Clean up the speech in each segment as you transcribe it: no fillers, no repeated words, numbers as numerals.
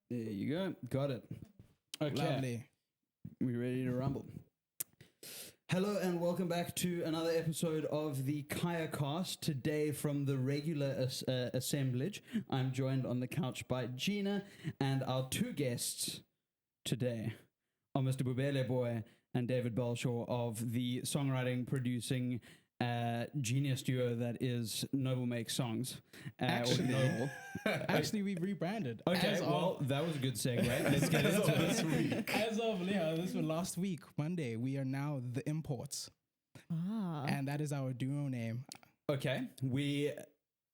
There you go. Got it. Okay. Lovely. We ready to rumble? Hello and welcome back to another episode of the CAYACast. Today from the regular assemblage, I'm joined on the couch by Gina, and our two guests today are Mr. Bubele Boy and David Bubele of the songwriting, producing genius duo that is Noble Make Songs. Actually, we've rebranded. Okay, that was a good segue. Let's get into this week. As of this was last week, Monday, we are now The Imports. And that is our duo name. Okay,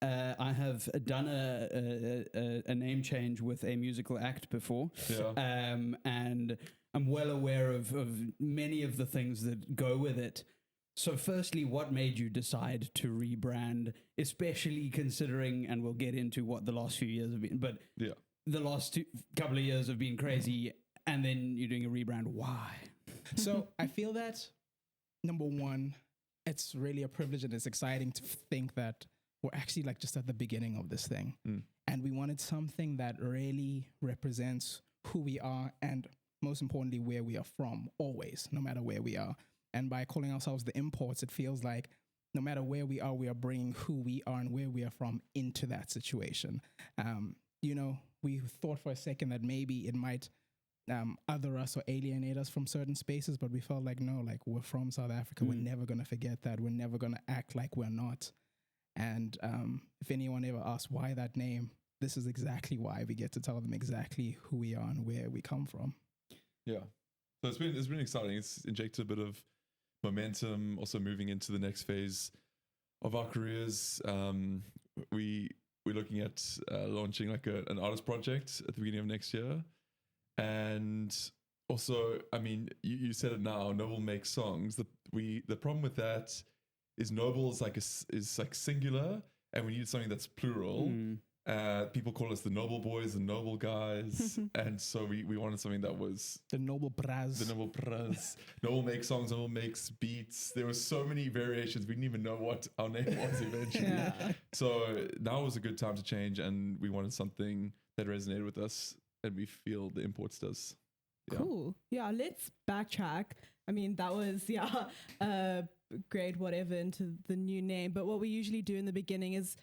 I have done a name change with a musical act before, and I'm well aware of many of the things that go with it. So firstly, what made you decide to rebrand, especially considering, and we'll get into what the last few years have been, but the last couple of years have been crazy, and then you're doing a rebrand. Why? So I feel that, number one, it's really a privilege and it's exciting to think that we're actually like just at the beginning of this thing. And we wanted something that really represents who we are and most importantly, where we are from, always, no matter where we are. And by calling ourselves The Imports, it feels like no matter where we are bringing who we are and where we are from into that situation. We thought for a second that maybe it might other us or alienate us from certain spaces, but we felt like, no, like we're from South Africa. We're never going to forget that. We're never going to act like we're not. And if anyone ever asks why that name, this is exactly why. We get to tell them exactly who we are and where we come from. Yeah. So it's been exciting. It's injected a bit of momentum, also moving into the next phase of our careers. We're looking at launching like an artist project at the beginning of next year. And also, I mean, you said it now, Noble Make Songs. The problem with that is Noble is like singular, and we need something that's plural. People call us the Noble Boys, the Noble Guys, and so we wanted something that was the Noble Braz. The Noble Braz. Noble Makes Songs, Noble Makes Beats. There were so many variations. We didn't even know what our name was eventually. So now was a good time to change, and we wanted something that resonated with us, and we feel The Imports does. Yeah. Cool. Yeah, let's backtrack. I mean, that was, grade whatever into the new name. But what we usually do in the beginning is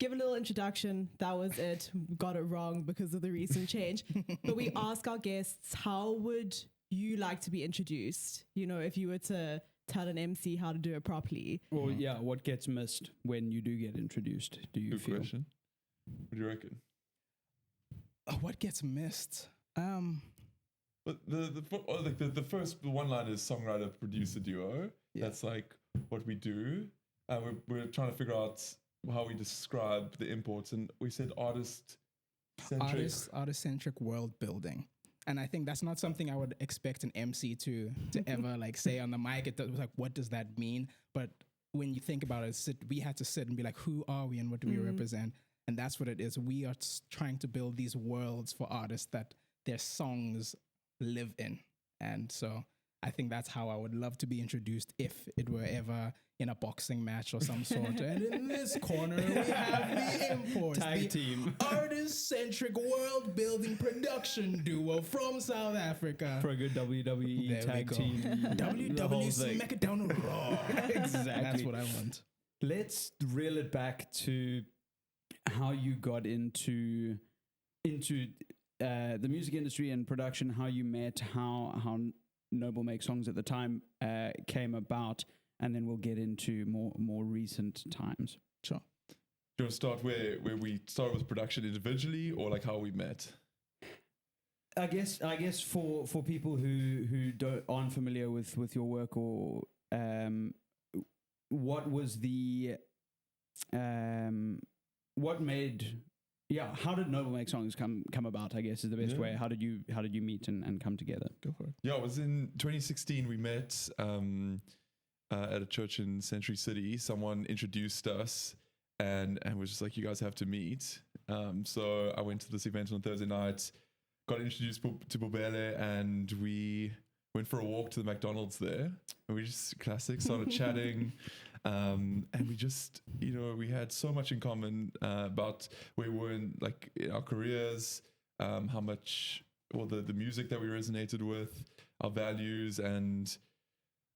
give a little introduction. That was it. Got it wrong because of the recent change. But we ask our guests, how would you like to be introduced? You know, if you were to tell an MC how to do it properly. Or what gets missed when you do get introduced? Do you feel? Question. What do you reckon? What gets missed? But the first one line is songwriter producer duo. That's like what we do. We're trying to figure out how we describe The Imports, and we said artist-centric world building. And I think that's not something I would expect an MC to ever like say on the mic. It was like, what does that mean? But when you think about it, we had to sit and be like, who are we and what do we represent? And that's what it is. We are trying to build these worlds for artists that their songs live in. And so I think that's how I would love to be introduced if it were ever in a boxing match or some sort. And in this corner, we have The Imports, tag team, artist-centric world-building production duo from South Africa. For a good WWE tag team. WWE SmackDown Raw. Exactly. That's what I want. Let's reel it back to how you got into the music industry and production, how you met, how Noble Make Songs at the time came about, and then we'll get into more recent times. Sure. Do you want to start where we started with production individually, or like how we met? I guess for people who aren't familiar with your work, or what was the what made how did Noble Make Songs come about, I guess is the best way. How did you meet and come together? Go for it. Yeah, it was in 2016. We met at a church in Century City. Someone introduced us and was just like, you guys have to meet. So I went to this event on Thursday night, got introduced to Bubele, and we went for a walk to the McDonald's there. And we just started chatting. And we just, we had so much in common about where we were in our careers, how much, well, the music that we resonated with, our values, and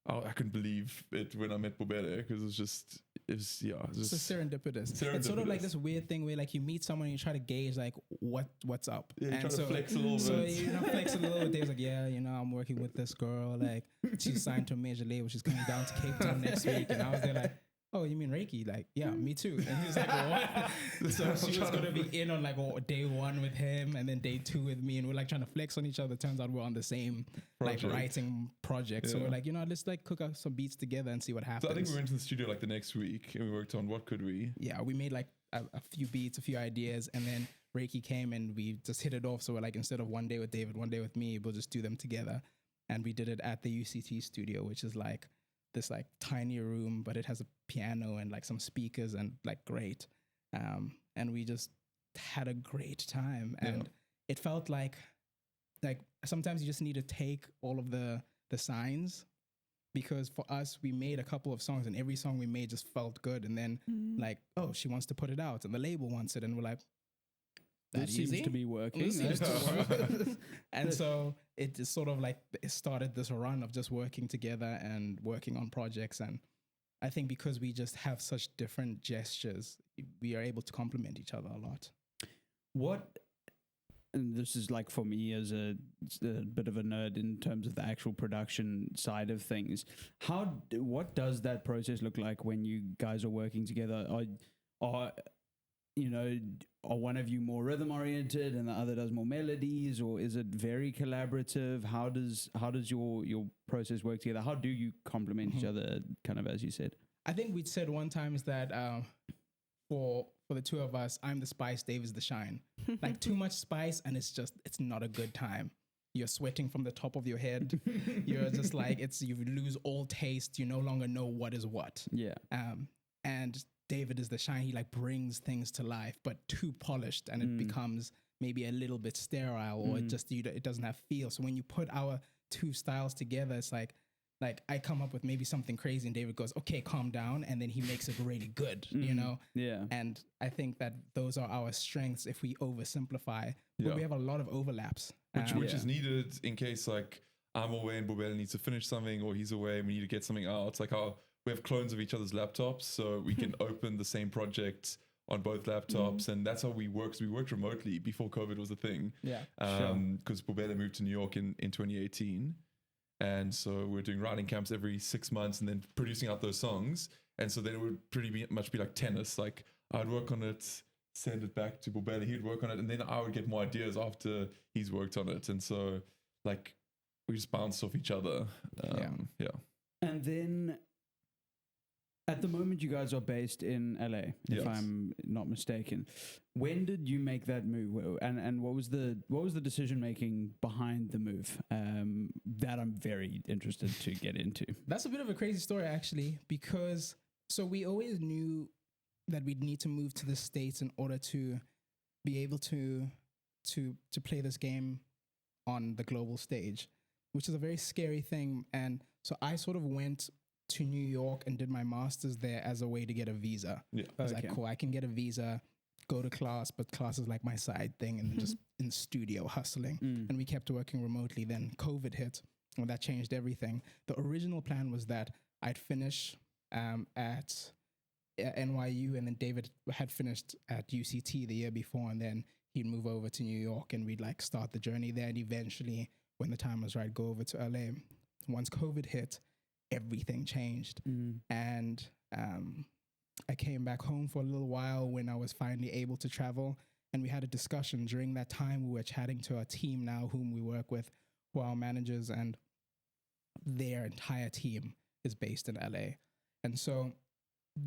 I couldn't believe it when I met Bubele, because it's just so serendipitous. It's sort of like this weird thing where like you meet someone and you try to gauge like what's up. Yeah, you and try so to flex a little bit. So you know, flex a little bit. Dave's like, yeah, you know, I'm working with this girl. Like she's signed to a major label. She's coming down to Cape Town next week. And I was there like, oh, you mean Reiki? Like, yeah, me too. And he was like, what? So she was going to be in on like day 1 with him and then day 2 with me. And we're like trying to flex on each other. Turns out we're on the same like writing project. Yeah. So we're like, you know, let's like cook up some beats together and see what happens. So I think we went to the studio like the next week and we worked on what could we? Yeah, we made like a few beats, a few ideas. And then Reiki came and we just hit it off. So we're like, instead of one day with David, one day with me, we'll just do them together. And we did it at the UCT studio, which is like this like tiny room, but it has a piano and like some speakers and like great. And we just had a great time. And it felt like sometimes you just need to take all of the signs, because for us, we made a couple of songs and every song we made just felt good. And then like, oh, she wants to put it out and the label wants it. And we're like, this seems to be working. This seems to work. And so it just sort of like it started this run of just working together and working on projects. And I think because we just have such different gestures, we are able to complement each other a lot. And this is like for me as a bit of a nerd in terms of the actual production side of things, what does that process look like when you guys are working together? Are one of you more rhythm oriented and the other does more melodies, or is it very collaborative? How does your process work together? How do you complement each other, kind of as you said? I think we'd said one time is that for the two of us, I'm the spice, Dave is the shine. Like too much spice and it's not a good time. You're sweating from the top of your head. You're just like, you lose all taste. You no longer know what is what. Yeah. And David is the shine. He like brings things to life, but too polished, and it becomes maybe a little bit sterile, or it doesn't have feel. So when you put our two styles together, it's like I come up with maybe something crazy, and David goes, "Okay, calm down," and then he makes it really good, you know. Yeah. And I think that those are our strengths if we oversimplify, but we have a lot of overlaps, which is needed in case like I'm away and Bubele needs to finish something, or he's away and we need to get something out. It's like how we have clones of each other's laptops, so we can open the same project on both laptops, and that's how we work. So we worked remotely before COVID was a thing. Yeah, because Bubele moved to New York in 2018, and so we're doing writing camps every 6 months, and then producing out those songs. And so then it would much be like tennis. Like I'd work on it, send it back to Bubele, he'd work on it, and then I would get more ideas after he's worked on it. And so like we just bounce off each other. Yeah. And then, at the moment, you guys are based in LA, if I'm not mistaken. When did you make that move, and what was the decision making behind the move? That I'm very interested to get into. That's a bit of a crazy story, actually, because so we always knew that we'd need to move to the States in order to be able to play this game on the global stage, which is a very scary thing. And so I sort of went to New York and did my master's there as a way to get a visa. Yeah. I was like, cool, I can get a visa, go to class, but class is like my side thing, and then just in the studio hustling. And we kept working remotely. Then COVID hit, and that changed everything. The original plan was that I'd finish at NYU, and then David had finished at UCT the year before, and then he'd move over to New York, and we'd like start the journey there, and eventually, when the time was right, go over to LA. Once COVID hit, everything changed. And I came back home for a little while when I was finally able to travel. And we had a discussion. During that time, we were chatting to our team now, whom we work with, who are our managers, and their entire team is based in LA. And so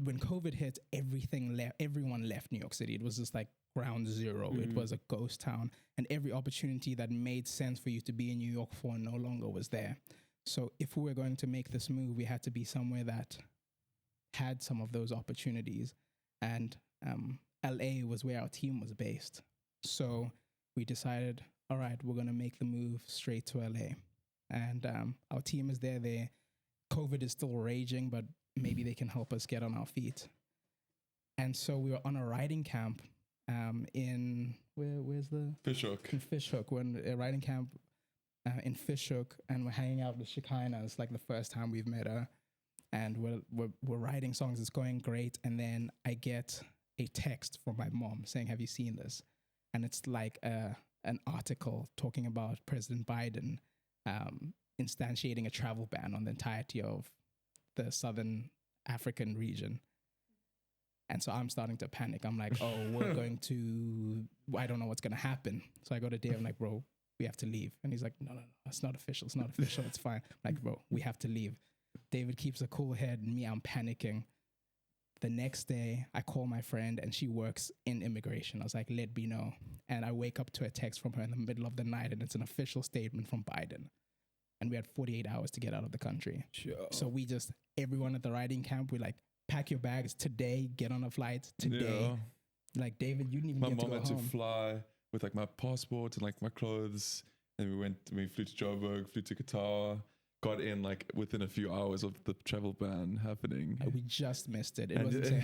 when COVID hit, everyone left New York City. It was just like ground zero. It was a ghost town. And every opportunity that made sense for you to be in New York for no longer was there. So if we were going to make this move, we had to be somewhere that had some of those opportunities. And LA was where our team was based. So we decided, all right, we're going to make the move straight to LA. And our team is there. COVID is still raging, but maybe they can help us get on our feet. And so we were on a writing camp in where's the Fishhook. in Fishhook. We're in a writing camp in Fishhook, and we're hanging out with Shekinah. It's like the first time we've met her, and we're writing songs. It's going great, and then I get a text from my mom saying, "Have you seen this?" And it's like an article talking about President Biden instantiating a travel ban on the entirety of the Southern African region. And so I'm starting to panic. I'm like, oh, we're going to, I don't know what's going to happen. So I go to Dave, I'm like, bro, we have to leave. And he's like, no, it's not official. It's not official. It's fine. I'm like, bro, we have to leave. David keeps a cool head, and me, I'm panicking. The next day, I call my friend, and she works in immigration. I was like, let me know. And I wake up to a text from her in the middle of the night, and it's an official statement from Biden. And we had 48 hours to get out of the country. Sure. So we just, everyone at the writing camp, we like, pack your bags today, get on a flight today. Yeah. Like, David, you didn't even get to go home. My mom had to fly with like my passport and like my clothes. And we flew to Joburg, flew to Qatar, got in like within a few hours of the travel ban happening. We just missed it. It was insane.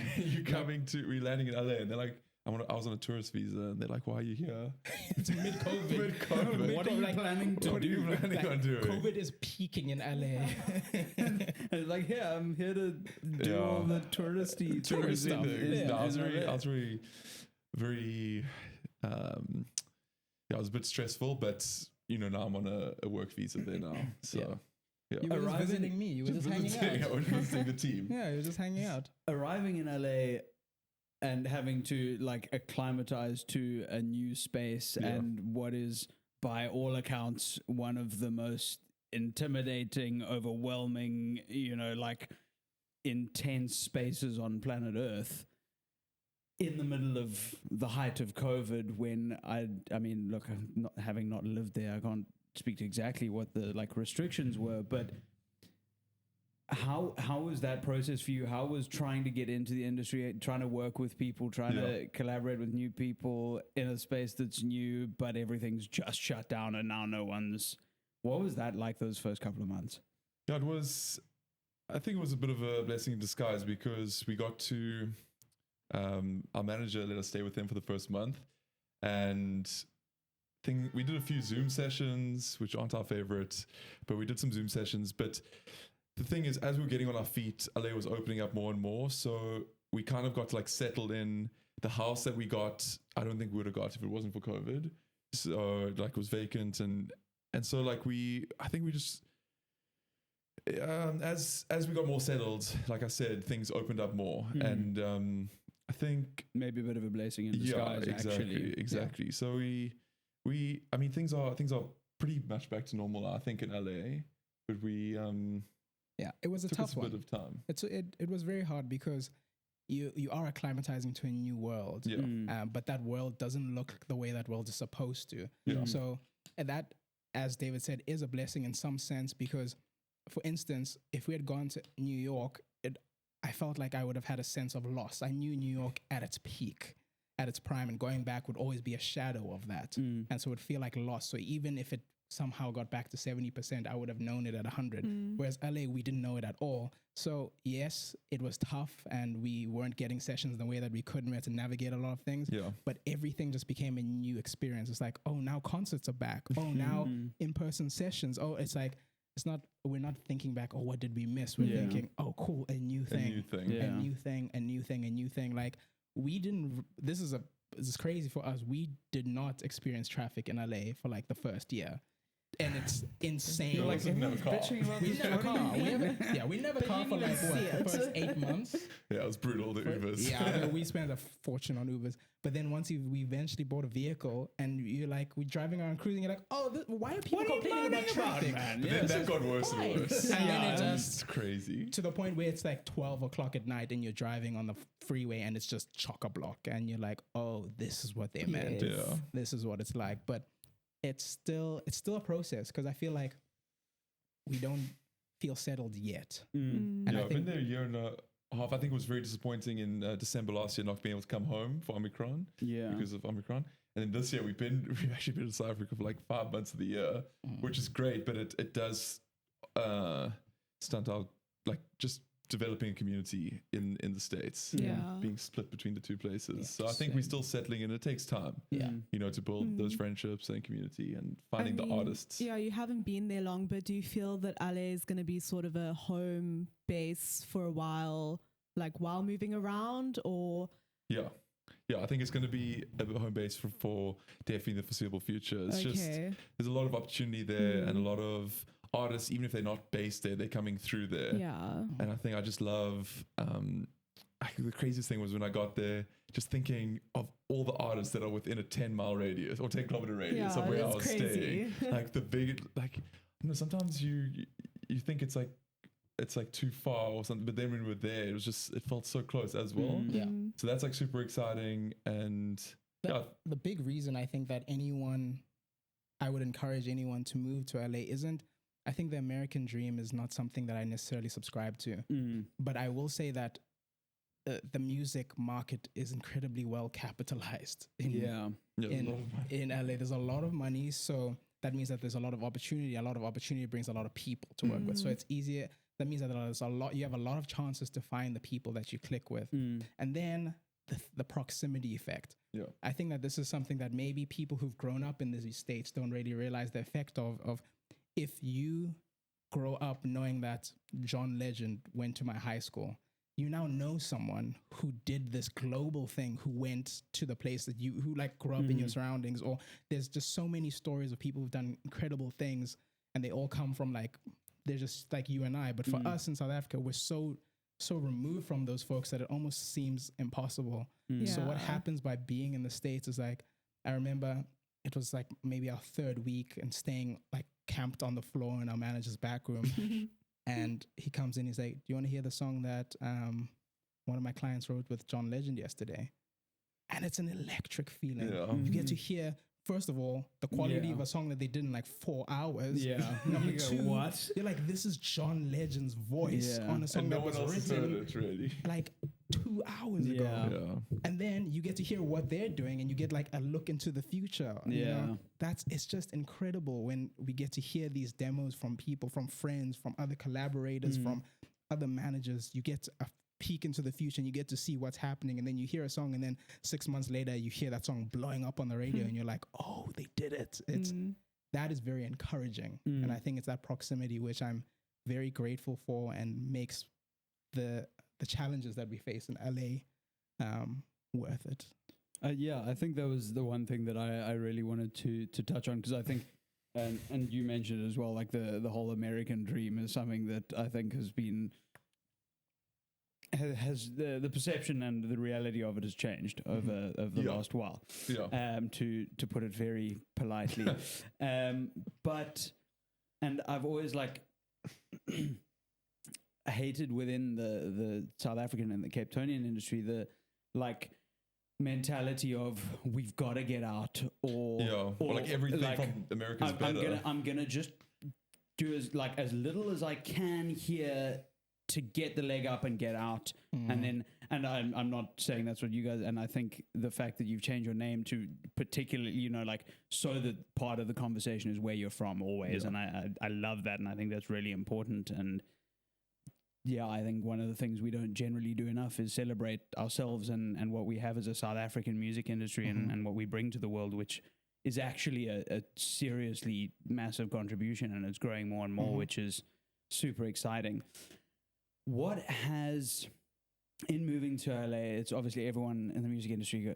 We're landing in LA, and they're like, I was on a tourist visa, and they're like, why are you here? It's mid-COVID. What are you planning to do? COVID is peaking in LA. And like, yeah, I'm here to do all the touristy stuff. Yeah. I was very, it was a bit stressful, but now I'm on a work visa there now. So, yeah. You were just visiting me. You were just hanging out. I was visiting the team. Yeah, you were just hanging out. Arriving in LA and having to like acclimatize to a new space and what is by all accounts one of the most intimidating, overwhelming, like intense spaces on planet Earth in the middle of the height of COVID, when I mean, look, having not lived there, I can't speak to exactly what the like restrictions were, but how was that process for you? How was trying to get into the industry, trying to work with people, trying to collaborate with new people in a space that's new, but everything's just shut down and now no one's... What was that like those first couple of months? Yeah, I think it was a bit of a blessing in disguise, because we got to, our manager let us stay with him for the first month, and we did a few Zoom sessions, which aren't our favorite, but we did some Zoom sessions. But the thing is, as we were getting on our feet, LA was opening up more and more. So we kind of got like settled in. The house that we got, I don't think we would have got if it wasn't for COVID. So like it was vacant. And so like I think we just, as we got more settled, like I said, things opened up more. And I think maybe a bit of a blessing in disguise. Exactly. Yeah. So I mean, things are pretty much back to normal, I think, in LA. But we it was a tough one. Bit of time. It was very hard, because you are acclimatizing to a new world, but that world doesn't look the way that world is supposed to. Yeah. So that, as David said, is a blessing in some sense, because, for instance, if we had gone to New York, I felt like I would have had a sense of loss. I knew New York at its peak, at its prime, and going back would always be a shadow of that. And so it would feel like loss. So even if it somehow got back to 70%, I would have known it at 100. Whereas LA, we didn't know it at all. So yes, it was tough, and we weren't getting sessions the way that we could, and we had to navigate a lot of things. Yeah. But everything just became a new experience. It's like, oh, now concerts are back. Oh, now in-person sessions. Oh, it's like, we're not thinking back, oh, what did we miss? We're thinking, oh, cool, a new thing. A new thing. Like, we didn't, this is crazy for us. We did not experience traffic in LA for like the first year. And it's insane. You're like, never car. We never car. We never car for like the first 8 months. Yeah, it was brutal, the Ubers. Yeah, we spent a fortune on Ubers. But then once we eventually bought a vehicle, and you're like, we're driving around cruising, you're like, oh, why are people complaining about traffic? Man? But then that got worse and worse. And then it just crazy. To the point where it's like 12 o'clock at night, and you're driving on the freeway, and it's just chock-a-block, and you're like, oh, this is what they meant. Yeah. This is what it's like. But it's still a process, because I feel like we don't feel settled yet. And I've been there a year and a half. I think it was very disappointing in December last year not being able to come home for Omicron. Because of Omicron. And then this year we've actually been in South Africa for like 5 months of the year, which is great, but it does stunt our like just developing a community in the States, being split between the two places. So I think we're still settling, and it takes time, to build those friendships and community and finding the artists. Yeah, you haven't been there long, but do you feel that LA is going to be sort of a home base for a while, like while moving around, or? Yeah, I think it's going to be a home base for definitely the foreseeable future. It's just, there's a lot of opportunity there and a lot of artists, even if they're not based there, they're coming through there. Yeah. And I think I just love, the craziest thing was when I got there, just thinking of all the artists that are within a 10-mile radius or 10-kilometer radius of where I was staying. Like the big, sometimes you think it's like too far or something, but then when we were there, it felt so close as well. Yeah. So that's like super exciting. And the big reason I think that I would encourage anyone to move to LA isn't, I think the American dream is not something that I necessarily subscribe to. But I will say that the music market is incredibly well capitalized in LA. There's a lot of money, so that means that there's a lot of opportunity. A lot of opportunity brings a lot of people to work with, so it's easier. That means that there's you have a lot of chances to find the people that you click with, and then the proximity effect. Yeah, I think that this is something that maybe people who've grown up in these states don't really realize the effect of. If you grow up knowing that John Legend went to my high school, you now know someone who did this global thing, who went to the place that who grew up in your surroundings, or there's just so many stories of people who've done incredible things, and they all come from they're just like you and I. But for us in South Africa, we're so removed from those folks that it almost seems impossible. So what happens by being in the States is I remember it was maybe our third week and staying camped on the floor in our manager's back room. And he comes in, he's like, do you want to hear the song that one of my clients wrote with John Legend yesterday? And it's an electric feeling. Yeah. You get to hear, first of all, the quality of a song that they did in 4 hours. Yeah. Number two, what? You're like, this is John Legend's voice on a song that was written really 2 hours ago. Yeah. And then you get to hear what they're doing, and you get a look into the future. Yeah. It's just incredible when we get to hear these demos from people, from friends, from other collaborators, from other managers. You get a peek into the future, and you get to see what's happening, and then you hear a song, and then 6 months later you hear that song blowing up on the radio, and you're like, oh, they did it. That is very encouraging. And I think it's that proximity which I'm very grateful for, and makes the challenges that we face in LA worth it. I think that was the one thing that I really wanted to touch on, because I think and you mentioned as well, the whole American dream is something that I think has been the perception and the reality of it has changed over the last while. To put it very politely. But I've always hated within the South African and the Cape Townian industry the mentality of we've got to get out, or everything from America is better. I'm gonna just do as little as I can here to get the leg up and get out, and I'm not saying that's what you guys. And I think the fact that you've changed your name to particularly, so that part of the conversation is where you're from always, and I love that, and I think that's really important. And I think one of the things we don't generally do enough is celebrate ourselves and what we have as a South African music industry and what we bring to the world, which is actually a seriously massive contribution, and it's growing more and more, which is super exciting. What has, in moving to LA, it's obviously everyone in the music industry,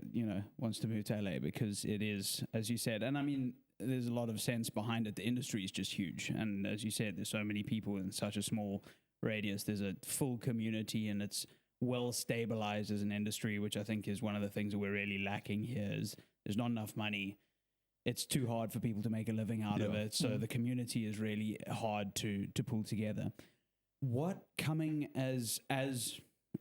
wants to move to LA because it is, as you said, and I mean, there's a lot of sense behind it. The industry is just huge. And as you said, there's so many people in such a small radius. There's a full community, and it's well stabilized as an industry, which I think is one of the things that we're really lacking here. Is there's not enough money. It's too hard for people to make a living out of it. So the community is really hard to pull together. What coming as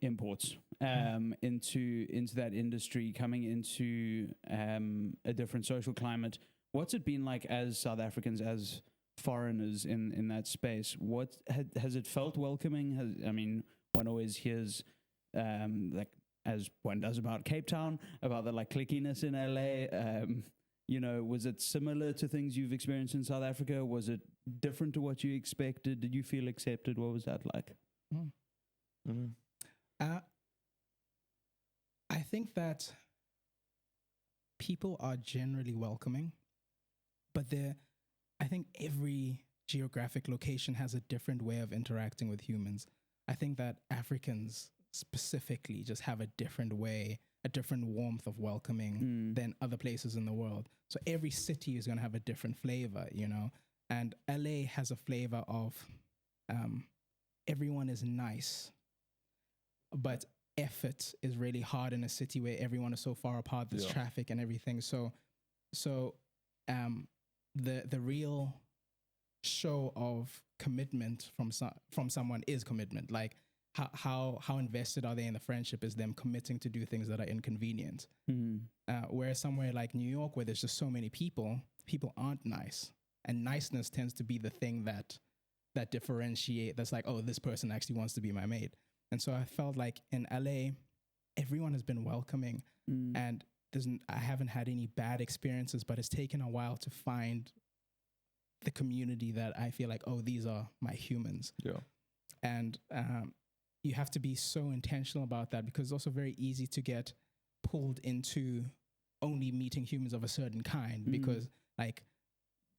imports into that industry, coming into a different social climate, what's it been like as South Africans, as foreigners in that space? What has it felt welcoming? One always hears as one does about Cape Town, about the clickiness in LA. Was it similar to things you've experienced in South Africa? Was it different to what you expected? Did you feel accepted? What was that like? I think that people are generally welcoming, but I think every geographic location has a different way of interacting with humans. I think that Africans specifically just have a different way, a different warmth of welcoming than other places in the world. So every city is going to have a different flavor, you know? And LA has a flavor of everyone is nice, but effort is really hard in a city where everyone is so far apart. There's traffic and everything. So the real show of commitment from someone is commitment. Like how invested are they in the friendship is them committing to do things that are inconvenient. Whereas somewhere like New York, where there's just so many people aren't nice, and niceness tends to be the thing that differentiate. That's like, oh, this person actually wants to be my mate. And so I felt like in LA, everyone has been welcoming, and I haven't had any bad experiences, but it's taken a while to find the community that I feel like, oh, these are my humans. Yeah. And you have to be so intentional about that, because it's also very easy to get pulled into only meeting humans of a certain kind, because like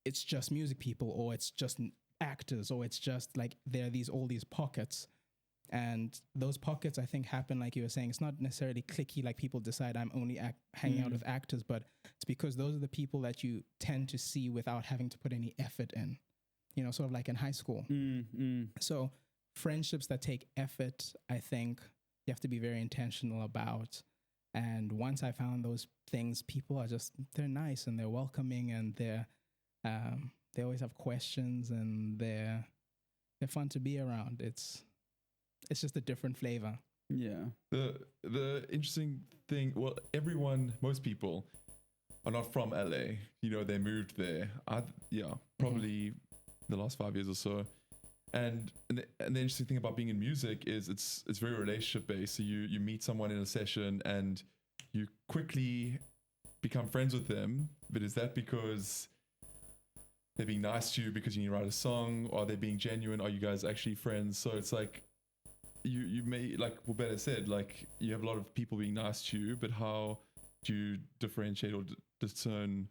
it's just music people, or it's just actors, or it's just like there are all these pockets. And those pockets, I think, happen, like you were saying, it's not necessarily cliquey, like people decide I'm only hanging out with actors, but it's because those are the people that you tend to see without having to put any effort in, you know, sort of like in high school. So friendships that take effort, I think you have to be very intentional about. And once I found those things, people are they're nice and they're welcoming, and they always have questions, and they're fun to be around. It's just a different flavor. Yeah. The interesting thing, well, most people are not from LA. You know, they moved there. Probably the last 5 years or so. And the interesting thing about being in music is it's very relationship based. So you meet someone in a session and you quickly become friends with them. But is that because they're being nice to you because you write a song? Or are they being genuine? Are you guys actually friends? So it's like, you may, like Bubele said, like you have a lot of people being nice to you, but how do you differentiate or discern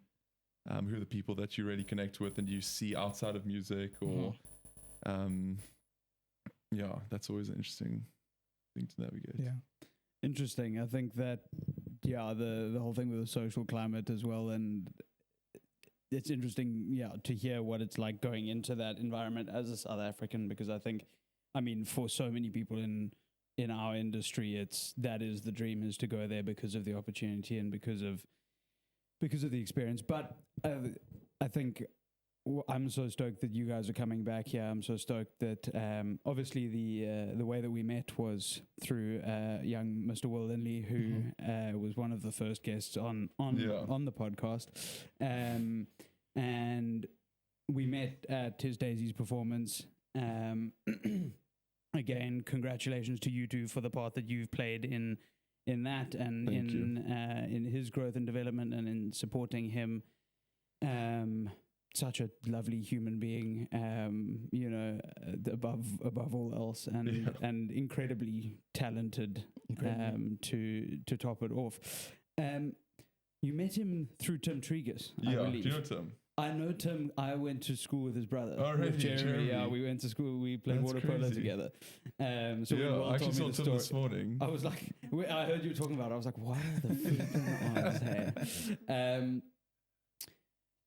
who are the people that you really connect with and you see outside of music? Or that's always an interesting thing to navigate. Interesting. I think that the whole thing with the social climate as well, and it's interesting to hear what it's like going into that environment as a South African, because I mean, for so many people in our industry, that is the dream, is to go there because of the opportunity and because of the experience. But I think I'm so stoked that you guys are coming back here. I'm so stoked that obviously the way that we met was through young Mr. Will Linley, who was one of the first guests on the podcast, and we met at his Daisy's performance. Again, congratulations to you two for the part that you've played in that, and in his growth and development, and in supporting him. Such a lovely human being, above all else, and incredibly talented, to top it off. You met him through Tim Tregus, I believe. Do you know Tim? I know Tim. I went to school with his brother. Oh, really? With Jeremy. Yeah, we went to school. We played water polo together. So I actually saw Tim this morning. I was like, I heard you were talking about it. I was like, what are the flipping odds here?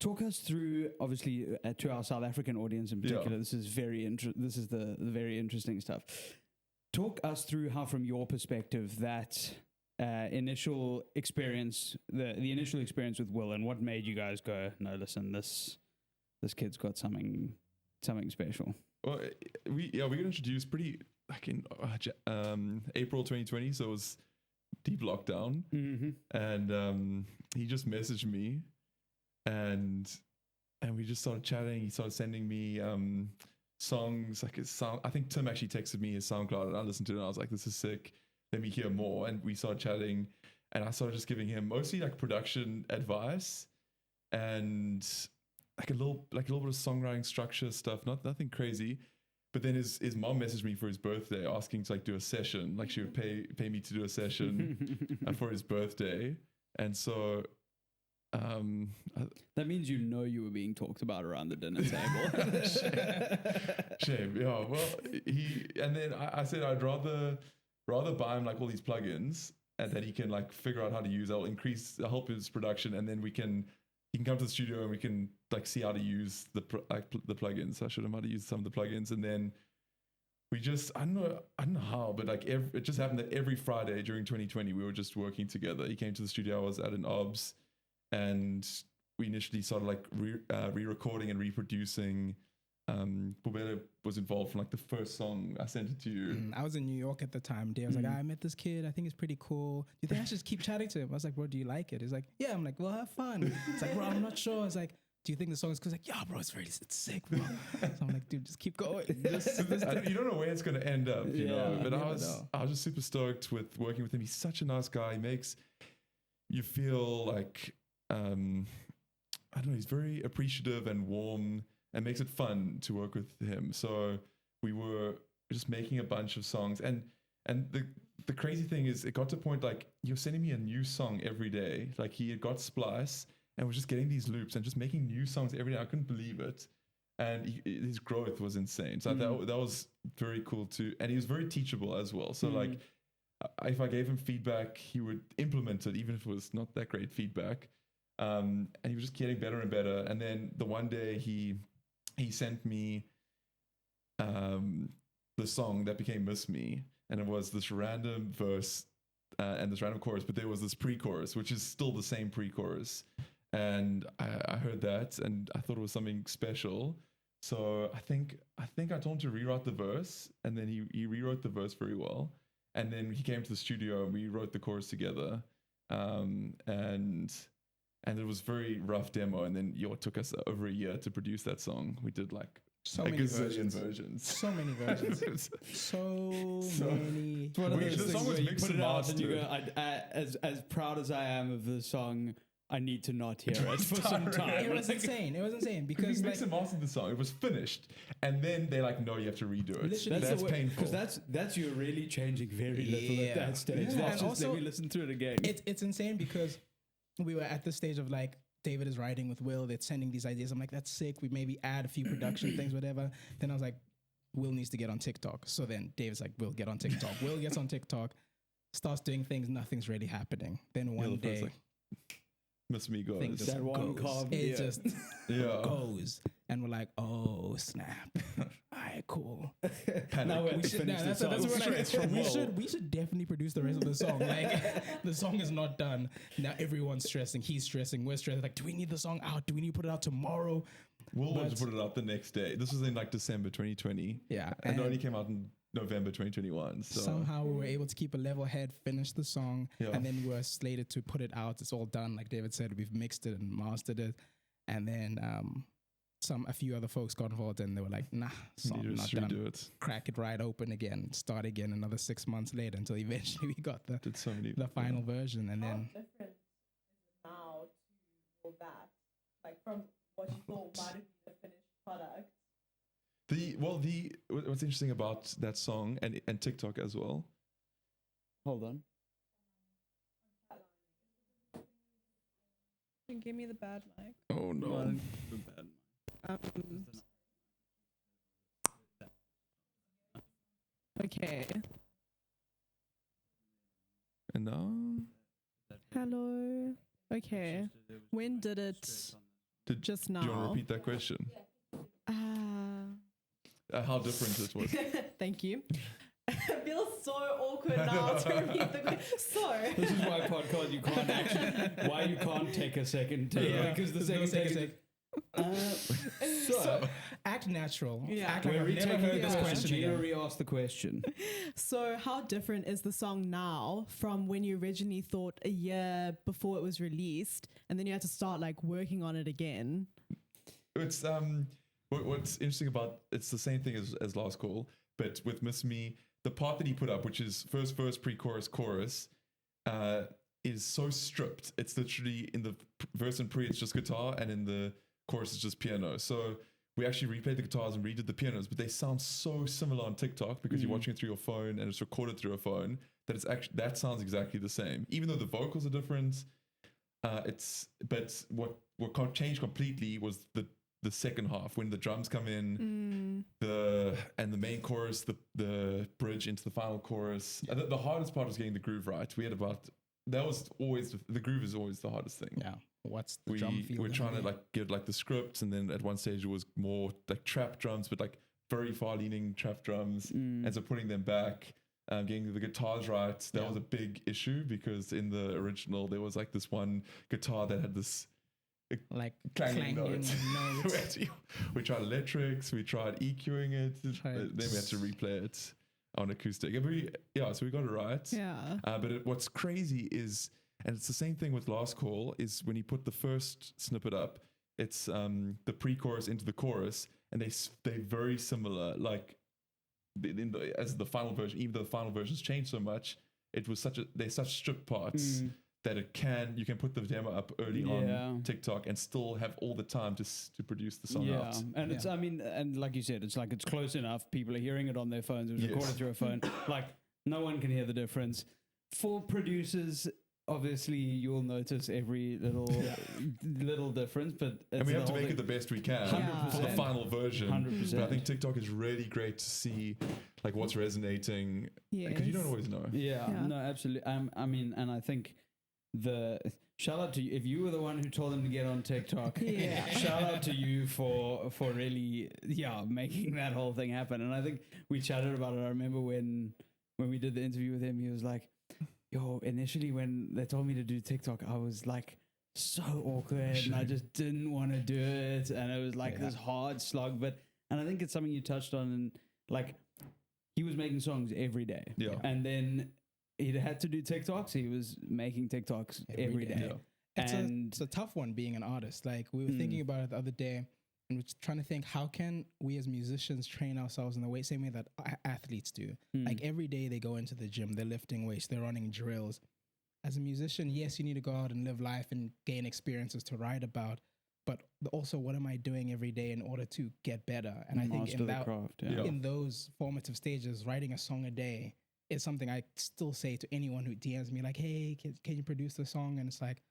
Talk us through, obviously, to our South African audience in particular. This is this is the very interesting stuff. Talk us through how, from your perspective, that initial experience, the initial experience with Will, and what made you guys go, no, listen, this kid's got something special. Well, we got introduced pretty like in April 2020, so it was deep lockdown, and he just messaged me, and we just started chatting. He started sending me songs, like his sound. I think Tim actually texted me his SoundCloud, and I listened to it, and I was like, this is sick. Let me hear more. And we started chatting, and I started just giving him mostly like production advice and like a little bit of songwriting structure stuff, nothing crazy. But then his mom messaged me for his birthday asking to like do a session. Like she would pay me to do a session for his birthday. And so that means you were being talked about around the dinner table. Shame. Yeah. Well, and then I said I'd rather buy him like all these plugins and that he can like figure out how to use. I'll help his production, and then he can come to the studio and we can like see how to use the plugins. I showed him how to use some of the plugins, and then we just I don't know how, but like it just happened that every Friday during 2020 we were just working together. He came to the studio. I was at an OBS, and we initially started like re-recording and reproducing. Bubele was involved from like the first song. I sent it to you. I was in New York at the time. Dave was like, I met this kid. I think he's pretty cool. Do you think I should just keep chatting to him? I was like, bro, do you like it? He's like, yeah. I'm like, well, have fun. It's like, bro, I'm not sure. It's like, do you think the song is cool? He's like, yeah, bro, it's sick, bro. So I'm like, dude, just keep going. You don't know where it's going to end up, you know. But I was just super stoked with working with him. He's such a nice guy. He makes you feel like, I don't know, he's very appreciative and warm, and makes it fun to work with him. So we were just making a bunch of songs, and the crazy thing is, it got to a point like you're sending me a new song every day. Like he had got Splice and was just getting these loops and just making new songs every day. I couldn't believe it, and his growth was insane. So that was very cool too, and he was very teachable as well. So like, if I gave him feedback, he would implement it, even if it was not that great feedback. And he was just getting better and better. And then the one day he sent me the song that became Miss Me, and it was this random verse and this random chorus, but there was this pre-chorus, which is still the same pre-chorus. And I heard that and I thought it was something special. So I think I told him to rewrite the verse, and then he rewrote the verse very well. And then he came to the studio and we wrote the chorus together. And it was very rough demo, and then it took us over a year to produce that song. We did like so many versions. So many versions. so many. It's one of those things where you put it out and you go, as proud as I am of the song, I need to not hear it for some time. It was insane because we mixed and mastered the song. It was finished, and then they're like, "No, you have to redo it." Literally, that's painful. Because that's you really changing very little at that stage. Yeah. That's just, let me listen through it again. It's insane because we were at the stage of like, David is writing with Will, they're sending these ideas. I'm like, that's sick. We maybe add a few production things, whatever. Then I was like, Will needs to get on TikTok. So then David's like, Will, get on TikTok. Will gets on TikTok, starts doing things, nothing's really happening. Then one day, like, Miss Me goes. Thing just goes. It just goes. And we're like, oh, snap. All right, cool. Now we have to finish the song. We should definitely produce the rest of the song. Like, the song is not done. Now everyone's stressing. He's stressing. We're stressing. Like, do we need the song out? Do we need to put it out tomorrow? We'll want to put it out the next day. This was in like December 2020. Yeah. And it only came out in November 2021. So somehow we were able to keep a level head, finish the song, and then we were slated to put it out. It's all done. Like David said, we've mixed it and mastered it. And then a few other folks got involved, and they were like, nah, song not done. It. Crack it right open again, start again another 6 months later until eventually we got the final version. And then how different is it now to that? Like from what you thought might have been the finished product. What's interesting about that song and TikTok as well. Hold on. Give me the bad mic. Oh no. Okay. And now? Hello. Okay. When did it? Just now. Do you want to repeat that question? How different it was. Thank you. It feels so awkward now to repeat the question. So this is why podcast you can't take a second take, because the second take. So act natural. Yeah. Act like I've never heard this question. Gina re-asked the question. So how different is the song now from when you originally thought a year before it was released, and then you had to start like working on it again? It's what's interesting about it's the same thing as Last Call, but with Miss Me, the part that he put up, which is first verse, pre-chorus, chorus, is so stripped. It's literally in the verse and pre, it's just guitar, and in the chorus, it's just piano. So we actually replayed the guitars and redid the pianos, but they sound so similar on TikTok because you're watching it through your phone and it's recorded through a phone that it's actually, that sounds exactly the same, even though the vocals are different. But what changed completely was the second half when the drums come in, the main chorus, the bridge into the final chorus. The hardest part was getting the groove right. The groove is always the hardest thing. Yeah. What's the drum feel? We're trying to like get like the scripts, and then at one stage it was more like trap drums, but like very far leaning trap drums, and so putting them back. Getting the guitars right, that was a big issue because in the original there was like this one guitar that had this like clanging notes. We tried electrics, we tried EQing it, then we had to replay it on acoustic. So we got it right. Yeah. But what's crazy is, and it's the same thing with Last Call, is when you put the first snippet up, it's the pre-chorus into the chorus, and they're very similar. Like as the final version, even though the final version's changed so much, they're such stripped parts that you can put the demo up early on TikTok and still have all the time to produce the song out. And it's, I mean, and like you said, it's like it's close enough. People are hearing it on their phones. It was recorded through a phone. Like no one can hear the difference. For producers, obviously you'll notice every little difference, but and we have to make it the best we can 100%. For the final version. 100%. But I think TikTok is really great to see like what's resonating, because you don't always know. No, absolutely. I mean, and I think shout out to you if you were the one who told them to get on TikTok. Shout out to you for really making that whole thing happen. And I think we chatted about it. I remember when we did the interview with him, he was like, yo, initially when they told me to do TikTok, I was like so awkward and I just didn't want to do it. And it was like this hard slog. And I think it's something you touched on, and like he was making songs every day. Yeah. And then he had to do TikToks. He was making TikToks every day. Yeah. It's a tough one being an artist. Like we were thinking about it the other day, and we're trying to think, how can we as musicians train ourselves in the same way that athletes do? Like every day they go into the gym, they're lifting weights, they're running drills. As a musician, yes, you need to go out and live life and gain experiences to write about, but also what am I doing every day in order to get better? And I think in those formative stages, writing a song a day is something I still say to anyone who DMs me like, hey, can you produce the song? And it's like,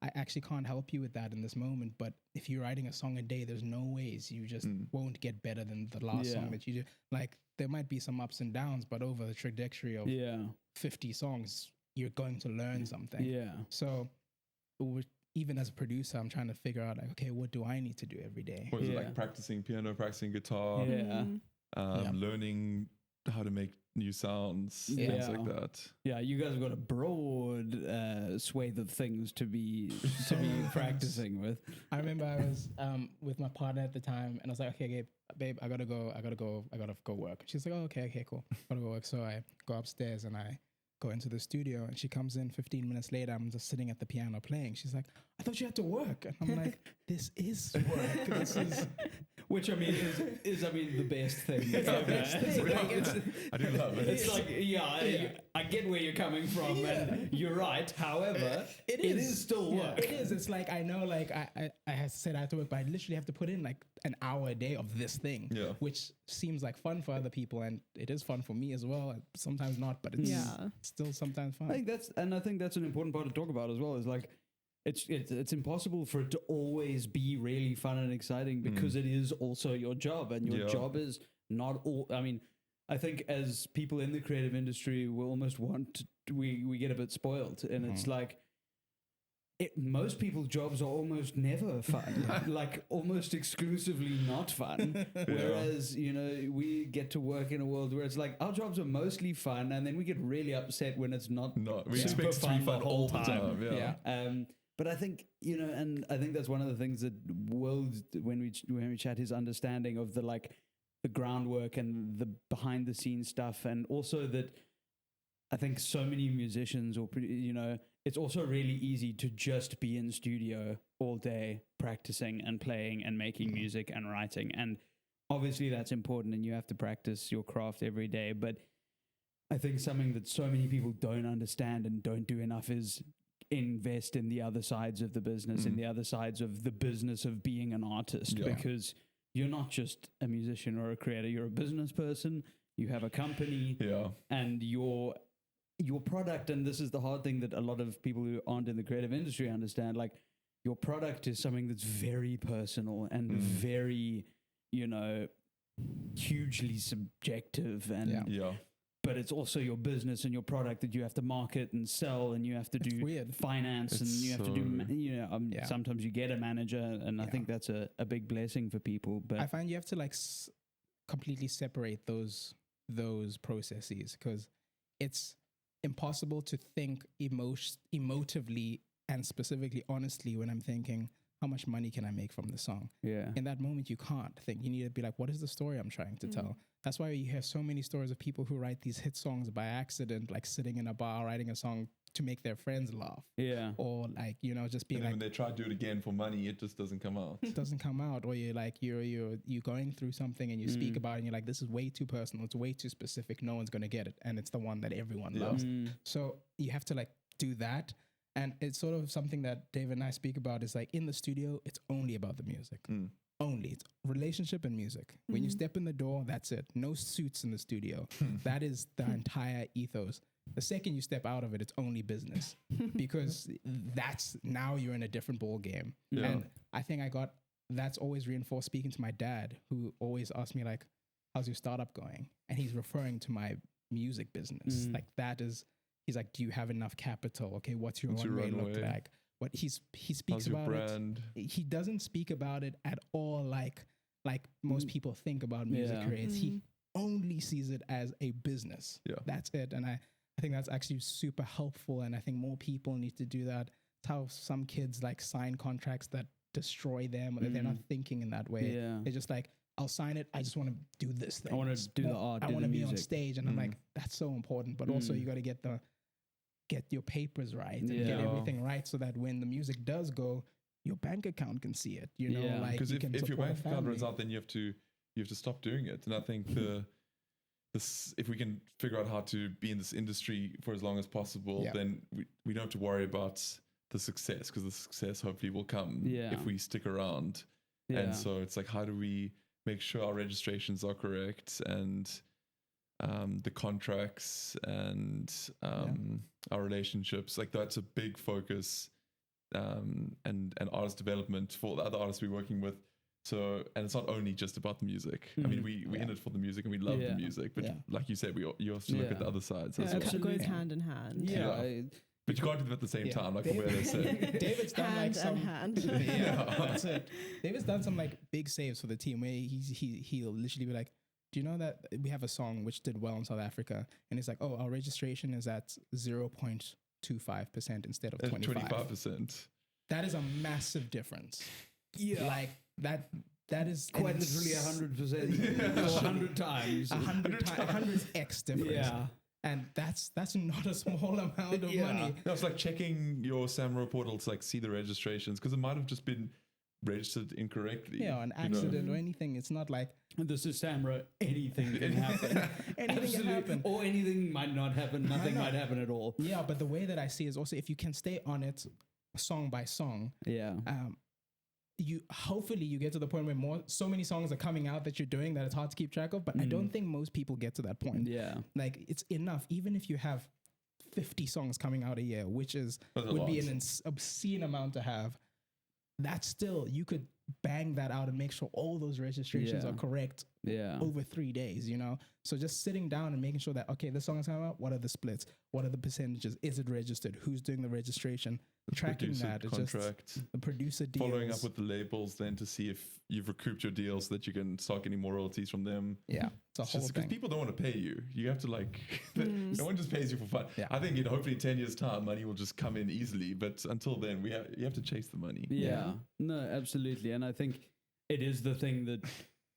I actually can't help you with that in this moment. But if you're writing a song a day, there's no ways you just won't get better than the last song that you do. Like there might be some ups and downs, but over the trajectory of 50 songs, you're going to learn something. Yeah. So even as a producer, I'm trying to figure out like, okay, what do I need to do every day? Or is it like practicing piano, practicing guitar, learning how to make new sounds, things like that. Yeah, you guys have got a broad swathe of things to be practicing with. I remember I was with my partner at the time, and I was like, okay, babe, I gotta go work. She's like, oh, okay, cool, gotta go work. So I go upstairs and I go into the studio, and she comes in 15 minutes later. I'm just sitting at the piano playing. She's like, I thought you had to work. And I'm like, this is work. This is... Which I mean is the best thing. I do love it. It's like I get where you're coming from, and you're right. However, it is still work. It is. It's like I know, like I had said I have to work, but I literally have to put in like an hour a day of this thing, which seems like fun for other people, and it is fun for me as well. Sometimes not, but it's still sometimes fun. I think that's an important part to talk about as well. Is like. It's impossible for it to always be really fun and exciting because it is also your job, and your job is not all. I mean, I think as people in the creative industry, we almost we get a bit spoiled, and it's like most people's jobs are almost never fun, like almost exclusively not fun. Whereas we get to work in a world where it's like our jobs are mostly fun, and then we get really upset when it's not. We expect it to be fun all the time. But I think, and I think that's one of the things that when we chat, his understanding of the groundwork and the behind the scenes stuff, and also that I think so many musicians it's also really easy to just be in studio all day practicing and playing and making music and writing. And obviously that's important, and you have to practice your craft every day. But I think something that so many people don't understand and don't do enough is invest in the other sides of the business, in the other sides of the business of being an artist, because you're not just a musician or a creator, you're a business person, you have a company, and your product, and this is the hard thing that a lot of people who aren't in the creative industry understand, like your product is something that's very personal and very, hugely subjective, and but it's also your business and your product that you have to market and sell, and you have to do finance, and you have to do, sometimes you get a manager, and I think that's a big blessing for people. But I find you have to like completely separate those processes, because it's impossible to think emotively and specifically honestly when I'm thinking, how much money can I make from the song? Yeah. In that moment, you can't think. You need to be like, what is the story I'm trying to tell? That's why you hear so many stories of people who write these hit songs by accident, like sitting in a bar writing a song to make their friends laugh. Yeah. Or like, just being and like, when they try to do it again for money, it just doesn't come out. It doesn't come out. Or you're like, you're going through something and you speak about it and you're like, this is way too personal. It's way too specific. No one's going to get it. And it's the one that everyone loves. So you have to like do that. And it's sort of something that David and I speak about, is like in the studio, it's only about the music. Only. It's relationship and music. When you step in the door, that's it. No suits in the studio. That is the entire ethos. The second you step out of it, it's only business, because now you're in a different ball game. Yeah. And I think that's always reinforced speaking to my dad, who always asks me like, how's your startup going? And he's referring to my music business. Like he's like, do you have enough capital? Okay, what's your runway look like? What he speaks about brand? He doesn't speak about it at all like most people think about music careers. He only sees it as a business. Yeah. That's it. And I think that's actually super helpful, and I think more people need to do that. It's how some kids like sign contracts that destroy them, or they're not thinking in that way. Yeah. They're just like, I'll sign it. I just want to do this thing. I want to do the art. I want to be on stage, and I'm like, that's so important. But also, you got to get your papers right and get everything right, so that when the music does go, your bank account can see it. Like, because if your bank account runs out, then you have to stop doing it. And I think if we can figure out how to be in this industry for as long as possible, then we don't have to worry about the success, because the success hopefully will come if we stick around. And so it's like, how do we make sure our registrations are correct, and the contracts, and our relationships, like that's a big focus, and artist development for the other artists we're working with. So, and it's not only just about the music. I mean, we in it for the music, and we love the music, but like you said, you have to look at the other sides as well. It goes hand in hand. But you can't do them at the same time, like where they said. David's done like some hand. that's it. David's done some like big saves for the team, where he'll literally be like, do you know that we have a song which did well in South Africa? And it's like, oh, our registration is at 0.25% instead of 25%. That is a massive difference. Yeah. Like that is quite literally 100%. 100 times. 100x difference. Yeah. And that's not a small amount of money. No, it's like checking your SAMRO portal to like see the registrations, because it might have just been registered incorrectly. Yeah, an accident or anything. It's not like, this is SAMRO, anything can happen. Anything can happen. Or anything might not happen. Nothing might happen at all. Yeah, but the way that I see it is also, if you can stay on it song by song, you hopefully you get to the point where so many songs are coming out that you're doing that it's hard to keep track of. But I don't think most people get to that point. Yeah, like it's enough, even if you have 50 songs coming out a year, which would be an obscene amount to have. That's still, you could bang that out and make sure all those registrations are correct over 3 days, So just sitting down and making sure that, okay, the song is coming out, what are the splits? What are the percentages? Is it registered? Who's doing the registration? Tracking that. It's just the producer deals. Following up with the labels then to see if you've recouped your deals so that you can start getting more royalties from them. Yeah, it's a whole thing. Because people don't want to pay you. You have to no one just pays you for fun. Yeah. I think hopefully in 10 years' time, money will just come in easily. But until then, you have to chase the money. Yeah, no, absolutely. And I think it is the thing that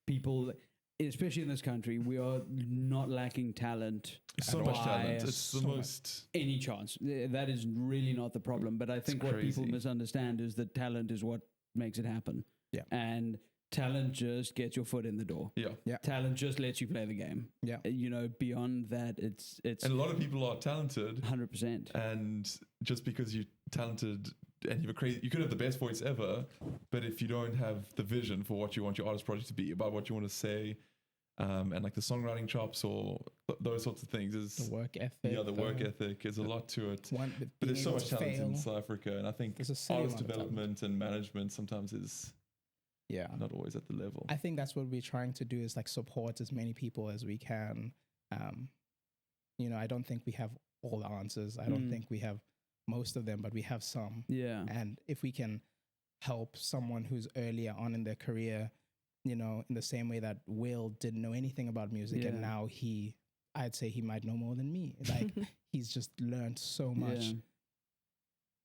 people, especially in this country, we are not lacking talent. So much talent. It's the most. Any chance. That is really not the problem. But I think what people misunderstand is that talent is what makes it happen. Yeah. And talent just gets your foot in the door. Yeah. Talent just lets you play the game. Yeah. Beyond that, it's. And a lot of people are talented. 100%. And just because you're talented and you could have the best voice ever, but if you don't have the vision for what you want your artist project to be, about what you want to say, and like the songwriting chops or those sorts of things, is the work ethic. Yeah, the work ethic is a lot to it. But there's so much talent in South Africa, and I think artist development and management sometimes is not always at the level. I think that's what we're trying to do, is like support as many people as we can. I don't think we have all the answers. I don't think we have most of them, but we have some. Yeah. And if we can help someone who's earlier on in their career, in the same way that Will didn't know anything about music, and now I'd say he might know more than me. Like he's just learned so much.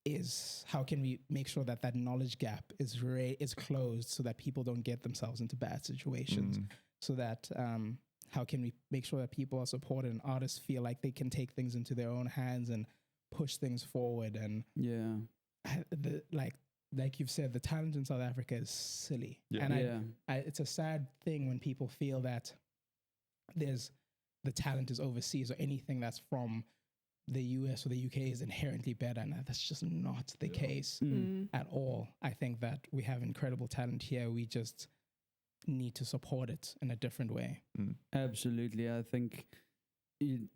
Is how can we make sure that knowledge gap is closed, so that people don't get themselves into bad situations, so that how can we make sure that people are supported and artists feel like they can take things into their own hands and push things forward. And like you've said, the talent in South Africa is silly. It's a sad thing when people feel that the talent is overseas, or anything that's from the US or the UK is inherently better, and that's just not the case at all. I think that we have incredible talent here. We just need to support it in a different way. Absolutely. I think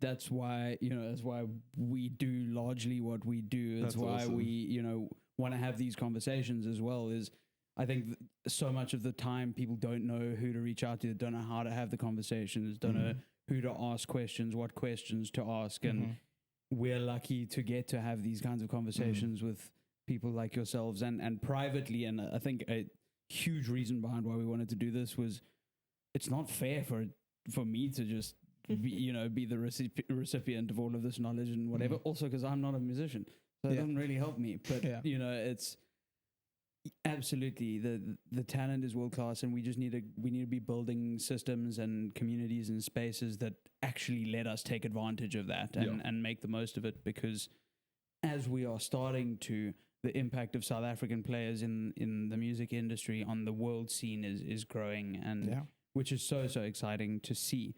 that's why, that's why we do largely what we do. That's why awesome. We, want to have these conversations as well. Is I think so much of the time people don't know who to reach out to, don't know how to have the conversations, don't know who to ask questions, what questions to ask. And we're lucky to get to have these kinds of conversations with people like yourselves and privately. And I think a huge reason behind why we wanted to do this was it's not fair for me to just be the recipient of all of this knowledge and whatever. Also, because I'm not a musician, so it doesn't really help me. But it's absolutely the talent is world class, and we need to be building systems and communities and spaces that actually let us take advantage of that and make the most of it. Because as we are starting to, the impact of South African players in the music industry on the world scene is growing, and which is so exciting to see.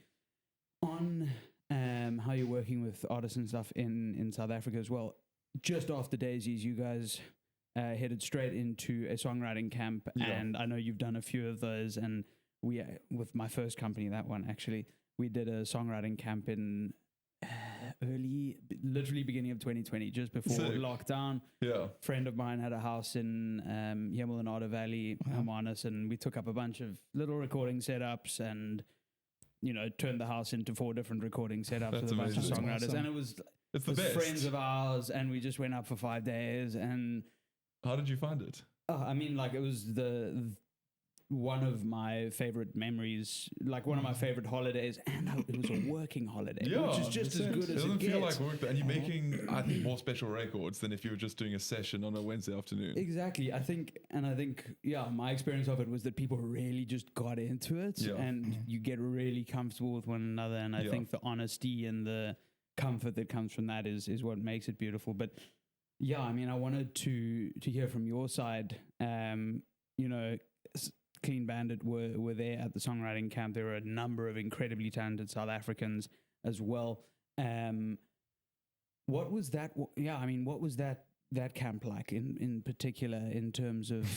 On how you're working with artists and stuff in South Africa as well. Just after Daisies, you guys headed straight into a songwriting camp, and I know you've done a few of those. And we, with my first company, that one actually, we did a songwriting camp in literally beginning of 2020, just before lockdown. Friend of mine had a house in Yemelanada Valley, Hermanus, and we took up a bunch of little recording setups and turned the house into 4 different recording setups. That's with a bunch of songwriters. Awesome. And it was friends of ours, and we just went up for 5 days. And how did you find it? It was one of my favorite memories, like one of my favorite holidays, and it was a working holiday, which is just as good as it gets. It doesn't feel like work, and you're making, I think, more special records than if you were just doing a session on a Wednesday afternoon. Exactly. I think, my experience of it was that people really just got into it, and you get really comfortable with one another, and I think the honesty and the comfort that comes from that is what makes it beautiful. But I wanted to hear from your side. Clean Bandit were there at the songwriting camp. There were a number of incredibly talented South Africans as well. What was that? What was that camp like in particular in terms of?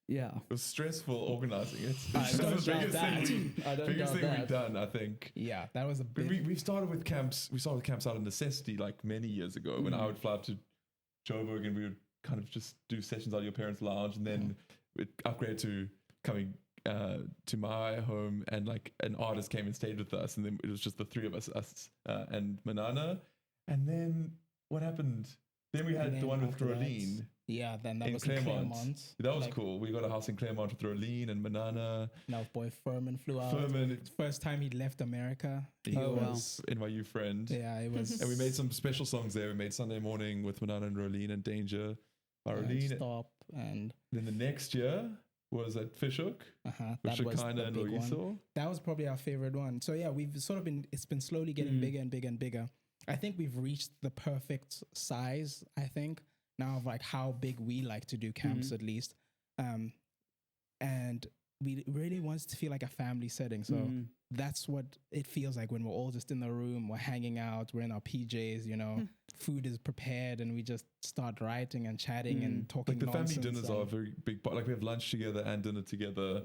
It was stressful organizing it. It's the biggest thing we've done, I think. Yeah, that was a big... We started with camps. We started with camps out of necessity, like many years ago, when I would fly up to Joburg and we would kind of just do sessions out of your parents' lounge, and then we'd upgrade to coming to my home, and like an artist came and stayed with us, and then it was just the 3 of us and Manana. And then what happened? Then we had the one with Roline. Yeah, then that was in Claremont. That was cool. We got a house in Claremont with Roline and Manana. Now boy Furman flew out. First time he left America. He was NYU friend. Yeah, it was. And we made some special songs there. We made Sunday Morning with Manana and Roline, and Danger by Roline. Stop. And then the next year was at Fishhook. With Shekinah and Loiso. That was probably our favorite one. So yeah, it's been slowly getting bigger and bigger and bigger. I think we've reached the perfect size, I think, now of like how big we like to do camps at least. And we really want it to feel like a family setting. So that's what it feels like when we're all just in the room, we're hanging out, we're in our PJs, you know, food is prepared, and we just start writing and chatting and talking. Like the family nonsense dinners are a very big part. Like we have lunch together and dinner together.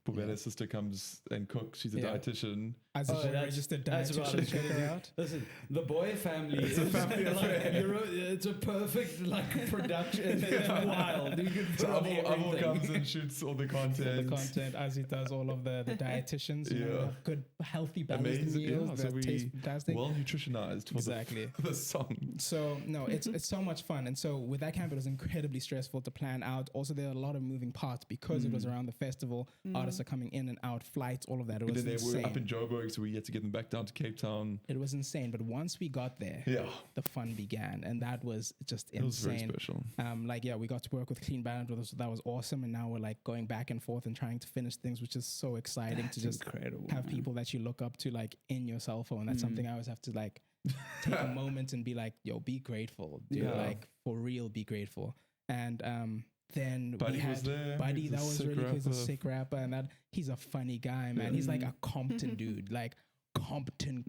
Bubele's sister comes and cooks. She's a dietitian. As a registered dietitian, check it out. Listen, the boy family It's a family affair. It's a perfect like production. It's wild. You can So put Avo comes and shoots all the content. The content as he does all of the dietitians. You know, have good, healthy, balanced Amazing. meals So that taste fantastic. well nutritionized for the song. So no, it's so much fun. And so with that camp, it was incredibly stressful to plan out. Also, there are a lot of moving parts because it was around the festival. Artists are coming in and out, flights, all of that. It was They insane. were up in Joburg, so we had to get them back down to Cape Town. It was insane. But once we got there, the fun began, and that was just insane. It was very special. We got to work with Clean Bandit. That was awesome. And now we're like going back and forth and trying to finish things, which is so exciting to just have people that you look up to like in your cell phone. That's something I always have to like take a moment and be like, yo, be grateful. Dude, like for real, be grateful. And then Buddy we had was there. Buddy, that was really cool. He's a rapper. sick rapper, and that he's a funny guy, man. He's like a Compton dude, like Compton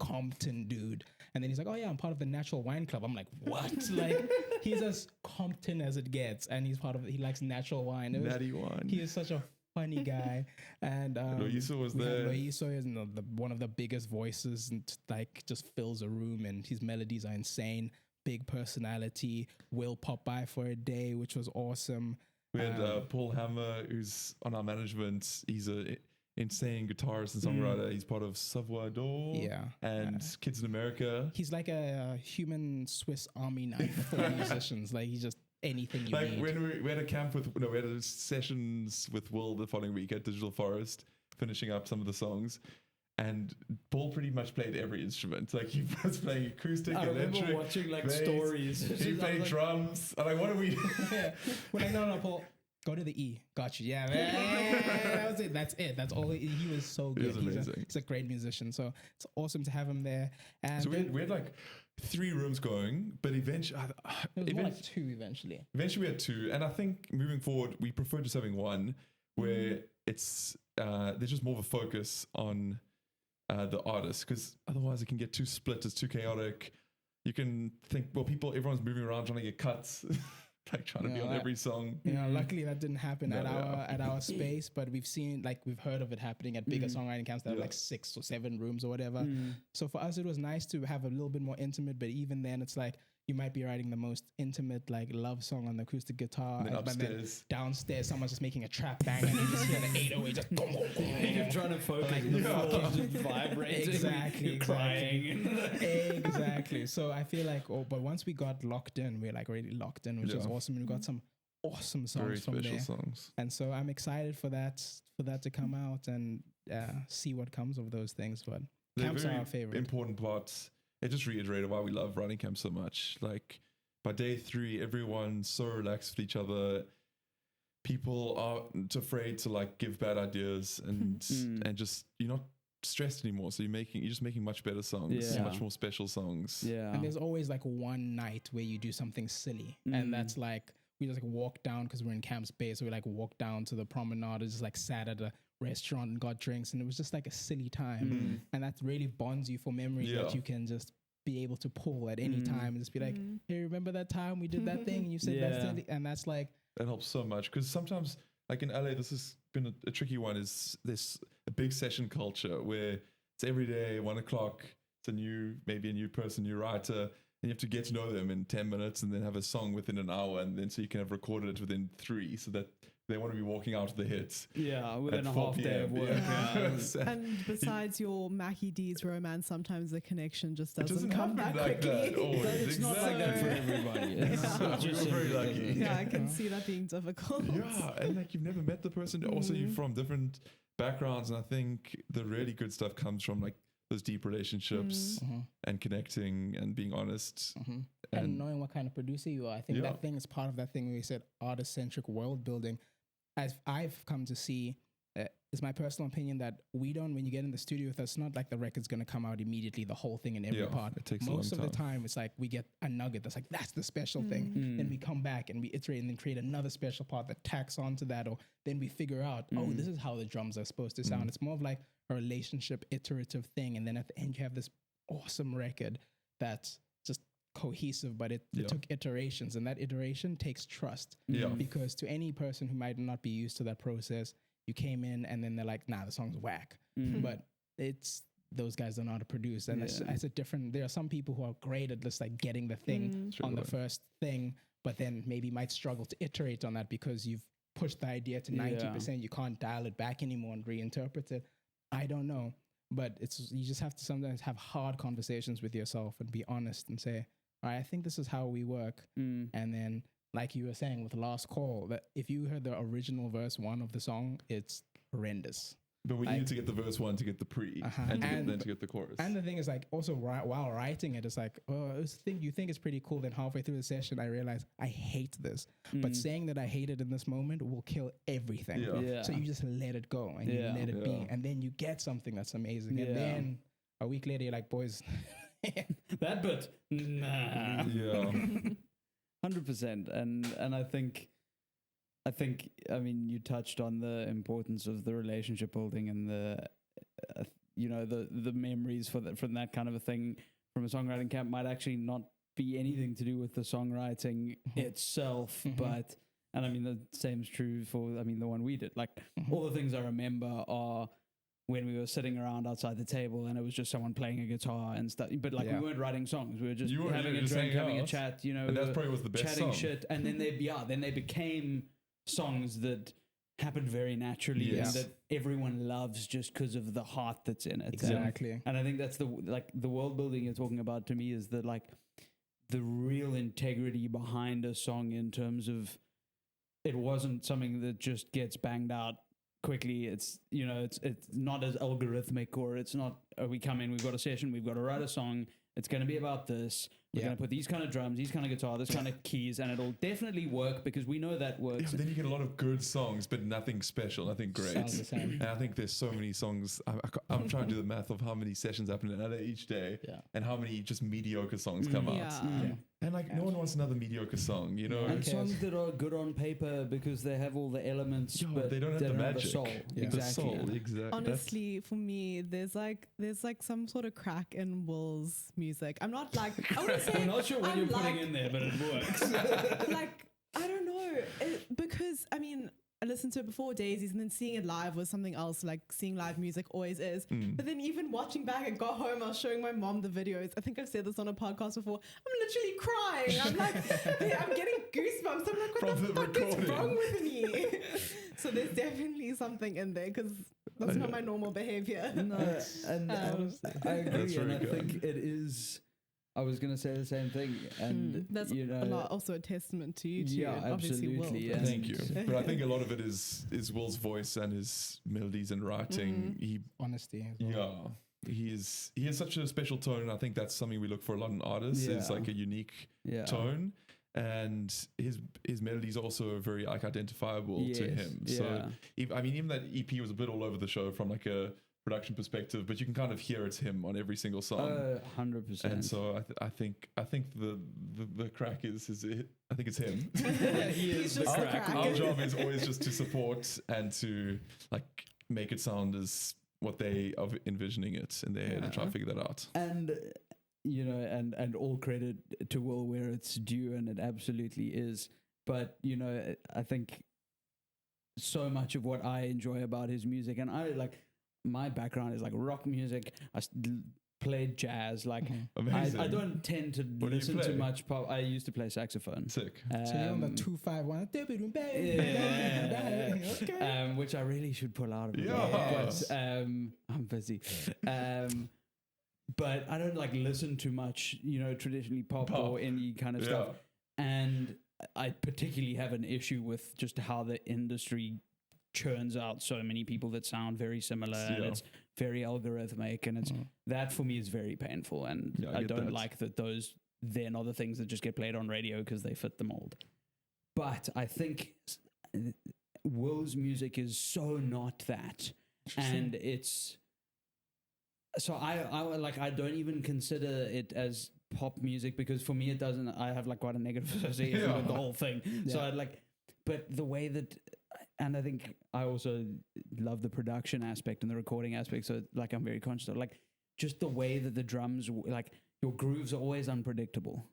dude. And then he's like, oh yeah, I'm part of the Natural Wine Club. I'm like, what? Like he's as Compton as it gets, and he likes natural wine. Natty wine. He is such a funny guy. And Loiso was there. Loiso is one of the biggest voices, and like just fills a room, and his melodies are insane. Big personality. Will popped by for a day, which was awesome. We had Paul Hammer, who's on our management. He's a insane guitarist and songwriter. He's part of Savoir d'Or and Kids in America. He's like a human Swiss Army knife for musicians. Like he's just anything you need. When we had a camp we had a sessions with Will the following week at Digital Forest, finishing up some of the songs. And Paul pretty much played every instrument. Like he was playing acoustic, electric. I remember watching like bass. stories. He played drums. I'm like, what are we? We're like, no, Paul, go to the E. Got you. Yeah, man. That was it. That's it. That's all. He was so good. He was amazing. He's a great musician. So it's awesome to have him there. And so we had like 3 rooms going, but eventually, it was more like 2 eventually. Eventually, we had 2, and I think moving forward, we prefer just having 1, where it's there's just more of a focus on the artist, because otherwise it can get too split. It's too chaotic. You can think, well, everyone's moving around trying to get cuts, like trying to be on every song. Luckily that didn't happen at our space, but we've heard of it happening at bigger songwriting camps that have like 6 or 7 rooms or whatever. So for us, it was nice to have a little bit more intimate, but even then it's like, you might be writing the most intimate like love song on the acoustic guitar, and then downstairs someone's just making a trap bang, and you just hear the 808 just boom, boom, boom. You're trying to focus, like the floor is just vibrating. Exactly, You're crying. Exactly. So I feel like, but once we got locked in, we're like really locked in, which is awesome, and we got some awesome songs Very from special there. songs. And so I'm excited for that to come out and see what comes of those things. But camps are our favorite. Important parts. It just reiterated why we love writing camps so much. Like by day 3, everyone's so relaxed with each other. People aren't afraid to like give bad ideas and just you're not stressed anymore. So you're just making much better songs, much more special songs. Yeah. And there's always like one night where you do something silly, and that's like we just like walk down because we're in Camp Space. So we like walk down to the promenade, and just like sat at a restaurant and got drinks, and it was just like a silly time, and that really bonds you for memories that you can just be able to pull at any time and just be like, hey, remember that time we did that thing and you said that silly, and that's like that helps so much, because sometimes like in LA this has been a tricky one, is this a big session culture where it's every day 1 o'clock, it's maybe a new person, new writer, and you have to get to know them in 10 minutes and then have a song within an hour, and then so you can have recorded it within 3, so that they want to be walking out of the hits. Yeah, within a 4 half day of work. And besides your Mackie D's romance, sometimes the connection just doesn't come back like quickly. that always. It's not like that for everybody. We're very lucky. Yeah, I can see that being difficult. Yeah, and like you've never met the person. Also, you're from different backgrounds, and I think the really good stuff comes from like those deep relationships and connecting and being honest. And knowing what kind of producer you are. I think that thing is part of that thing where we said artist-centric world building. As I've come to see, is my personal opinion that we don't, when you get in the studio with us, it's not like the record's going to come out immediately, the whole thing in every part. It takes most a long of the time, it's like we get a nugget that's like, that's the special thing. Then we come back and we iterate and then create another special part that tacks onto that, or then we figure out, oh, this is how the drums are supposed to sound. It's more of like a relationship iterative thing. And then at the end, you have this awesome record that's just cohesive, but it took iterations, and that iteration takes trust. Because to any person who might not be used to that process, you came in and then they're like, nah, the song's whack. But it's, those guys don't know how to produce. And it's a different, there are some people who are great at just like getting the thing on the first thing, but then maybe might struggle to iterate on that because you've pushed the idea to 90%. You can't dial it back anymore and reinterpret it. I don't know. But it's, you just have to sometimes have hard conversations with yourself and be honest and say, all right, I think this is how we work. And then, like you were saying with Last Call, that if you heard the original verse 1 of the song, it's horrendous. But we needed to get the verse 1 to get the pre, and then to get the chorus. And the thing is, like, also while writing it, it's like, oh, you think it's pretty cool. Then halfway through the session, I realize I hate this. But saying that I hate it in this moment will kill everything. So you just let it go and you let it be, and then you get something that's amazing. And then a week later, you're like, boys, that bit, nah. 100%. And I think, I mean, you touched on the importance of the relationship building and the, the memories from that kind of a thing from a songwriting camp might actually not be anything to do with the songwriting itself, but, and I mean, the same is true for, the one we did. Like, all the things I remember are when we were sitting around outside the table and it was just someone playing a guitar and stuff. But like we weren't writing songs. We were just having a drink, having a chat, And that probably was the best chatting song. shit. And then they became songs that happened very naturally and that everyone loves just because of the heart that's in it. Exactly. And I think that's the world building you're talking about to me is that like the real integrity behind a song in terms of it wasn't something that just gets banged out quickly. It's it's not as algorithmic, or it's not we come in, we've got a session, we've got to write a song, it's going to be about this, we're going to put these kind of drums, these kind of guitar, this kind of keys, and it'll definitely work because we know that works. Then you get a lot of good songs, but nothing special, nothing great. Sounds the same. And I think there's so many songs. I'm trying to do the math of how many sessions happen in LA each day, and how many just mediocre songs come out. And like no one wants another mediocre song, And songs that are good on paper because they have all the elements, but they don't have the magic. The soul. The soul, exactly. Honestly, for me, there's like some sort of crack in Will's music. I'm not like, I wouldn't say I'm not sure what you're putting in there, but it works. Like, I don't know, because I mean, I listened to it before Daisies, and then seeing it live was something else. Like seeing live music always is. But then even watching back, I got home, I was showing my mom the videos. I think I've said this on a podcast before. I'm literally crying. I'm like, I'm getting goosebumps. I'm like, what the fuck is wrong with me? So there's definitely something in there because that's not my normal behavior. No, and I agree, and I think it is. I was going to say the same thing, and that's a lot, also a testament to you too. Yeah, obviously absolutely. Will. Thank you. But I think a lot of it is Will's voice and his melodies and writing. Honesty. As well. He has such a special tone, and I think that's something we look for a lot in artists. Is like a unique tone, and his melodies also are very like identifiable to him. So even that EP was a bit all over the show from like a production perspective, but you can kind of hear it's him on every single song. 100%. And so I think the crack is I think it's him. He is the crack. Our job is always just to support and to like make it sound as what they are envisioning it in their head and try to figure that out. And and all credit to Will where it's due, and it absolutely is. But I think so much of what I enjoy about his music, and I like. My background is like rock music. I played jazz. Like I don't tend to listen to much pop. I used to play saxophone. Sick. So you're on the 251. Which I really should pull out of. But I'm busy. But I don't like listen to much, traditionally pop or any kind of stuff. And I particularly have an issue with just how the industry churns out so many people that sound very similar, and it's very algorithmic, and it's that for me is very painful, and I don't like that those they're not the things that just get played on radio because they fit the mold. But I think, Will's music is so not that, and it's so I don't even consider it as pop music, because for me it doesn't. I have like quite a negative association with the whole thing. So I but the way that, and I think I also love the production aspect and the recording aspect. So like I'm very conscious of like just the way that the drums, like your grooves are always unpredictable,